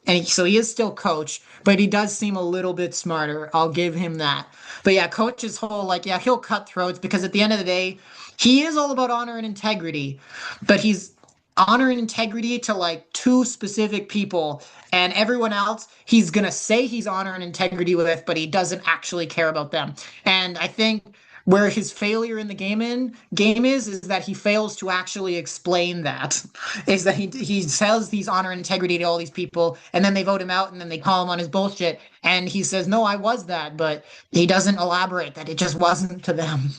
and so he is still Coach, but he does seem a little bit smarter. I'll give him that. But yeah, Coach's whole like, yeah, he'll cut throats because at the end of the day, he is all about honor and integrity, but he's honor and integrity to like two specific people, and everyone else he's gonna say he's honor and integrity with, but he doesn't actually care about them. And I think where his failure in the game is that he fails to actually explain that. Is that he says he's honor and integrity to all these people, and then they vote him out, and then they call him on his bullshit, and he says, "No, I was that," but he doesn't elaborate that it just wasn't to them.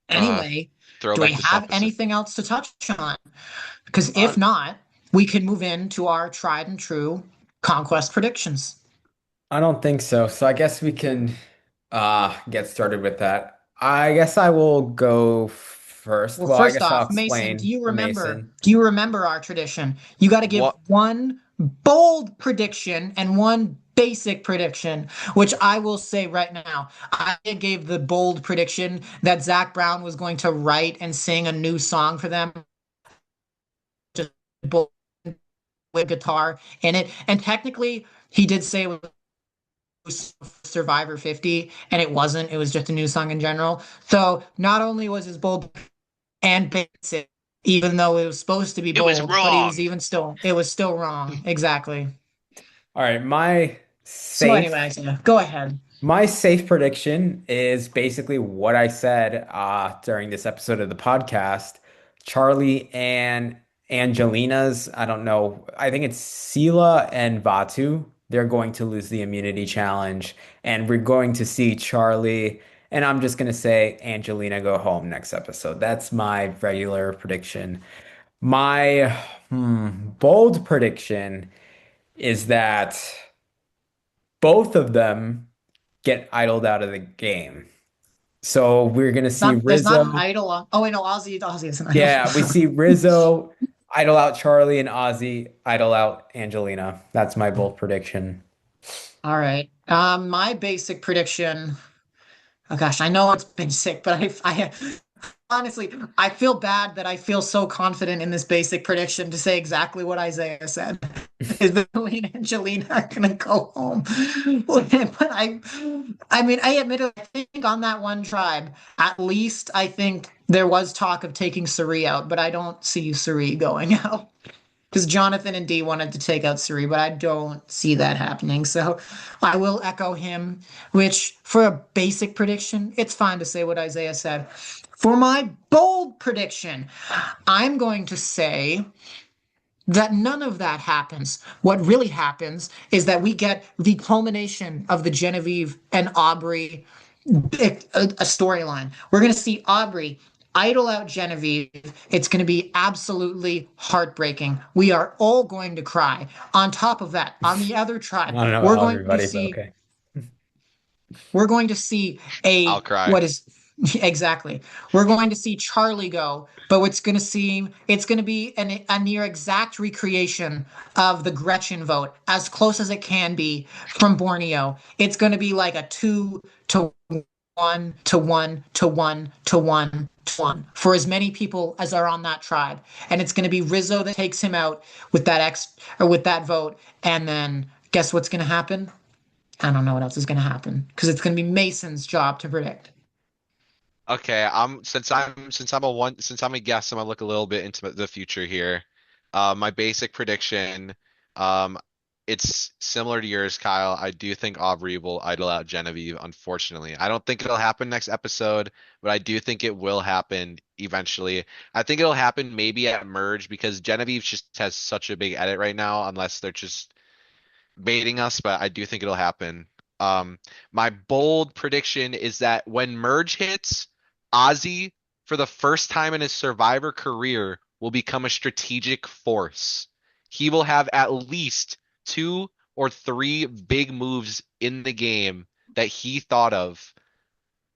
Uh, Anyway, do we Throwback to have self-esteem. anything else to touch on? Because Uh, if not, we can move into our tried and true conquest predictions. I don't think so. So I guess we can get started with that. I guess I will go first. Well, Well, I first guess I'll off, Mason, do explain you for remember? Mason. Do you remember our tradition? You got to give what one bold prediction and one basic prediction, which I will say right now. I gave the bold prediction that Zach Brown was going to write and sing a new song for them, just bold with guitar in it. And technically, he did say it was Survivor 50, and it wasn't. It was just a new song in general. So not only was his bold and basic, even though it was supposed to be it was bold, but he was wrong. even still, it was still wrong. Exactly. All right, my So, safe anyways, yeah, go ahead. my safe prediction is basically what I said during this episode of the podcast. Charlie and Angelina's, I don't know, I think it's Sela and Vatu. They're going to lose the immunity challenge, and we're going to see Charlie, and I'm just going to say Angelina go home next episode. That's my regular prediction. My bold prediction is that both of them get idled out of the game. So we're gonna It's see not, there's not an Rizzo. idol. Oh, wait, no, Ozzy is an idol. Yeah, we see Rizzo idle out Charlie and Ozzy idle out Angelina. That's my bold prediction. All right. My basic prediction. Oh gosh, I know it's basic, but I honestly, I feel bad that I feel so confident in this basic prediction to say exactly what Isaiah said. Is that Billy and Angelina are gonna go home? But I mean, I admit it. I think on that one tribe, at least I think there was talk of taking Cirie out, but I don't see Cirie going out because Jonathan and Dee wanted to take out Cirie, but I don't see that happening. So I will echo him. Which, for a basic prediction, it's fine to say what Isaiah said. For my bold prediction, I'm going to say that none of that happens. What really happens is that we get the culmination of the Genevieve and Aubry a storyline. We're going to see Aubry idle out Genevieve. It's going to be absolutely heartbreaking. We are all going to cry. On top of that, on the other I tribe, don't know about everybody, but okay. we're going to see I'll a cry. what is exactly. We're going to see Charlie go, but it's going to be a near exact recreation of the Gretchen vote, as close as it can be from Borneo. It's going to be like a 2-1 to 1 to 1 to 1 to 1 for as many people as are on that tribe, and it's going to be Rizzo that takes him out with that vote, and then guess what's going to happen? I don't know what else is going to happen because it's going to be Mason's job to predict. Okay, since I'm a guest, I'm gonna look a little bit into the future here. My basic prediction, um, it's similar to yours, Kyle. I do think Aubrey will idle out Genevieve, unfortunately. I don't think it'll happen next episode, but I do think it will happen eventually. I think it'll happen maybe at Merge because Genevieve just has such a big edit right now, unless they're just baiting us, but I do think it'll happen. Um, my bold prediction is that when Merge hits, Ozzy, for the first time in his Survivor career, will become a strategic force. He will have at least two or three big moves in the game that he thought of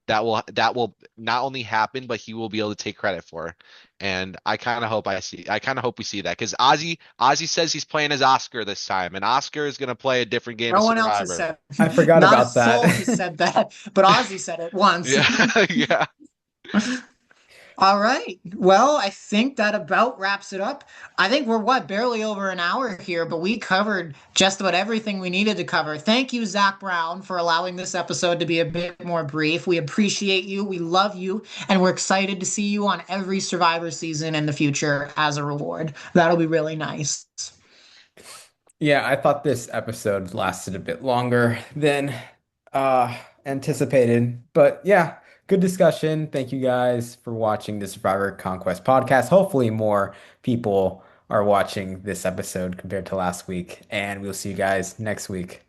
that will not only happen, but he will be able to take credit for. And I kind of hope we see that because Ozzy says he's playing as Oscar this time, and Oscar is going to play a different game of No one else has Survivor. said, I forgot not a about that. soul has said that, but Ozzy said it once. Yeah, yeah. All right. Well, I think that about wraps it up. I think we're barely over an hour here, but we covered just about everything we needed to cover. Thank you, Zach Brown, for allowing this episode to be a bit more brief. We appreciate you, we love you, and we're excited to see you on every Survivor season in the future as a reward. That'll be really nice. Yeah, I thought this episode lasted a bit longer than anticipated. But yeah, good discussion. Thank you guys for watching the Survivor Conquest podcast. Hopefully more people are watching this episode compared to last week, and we'll see you guys next week.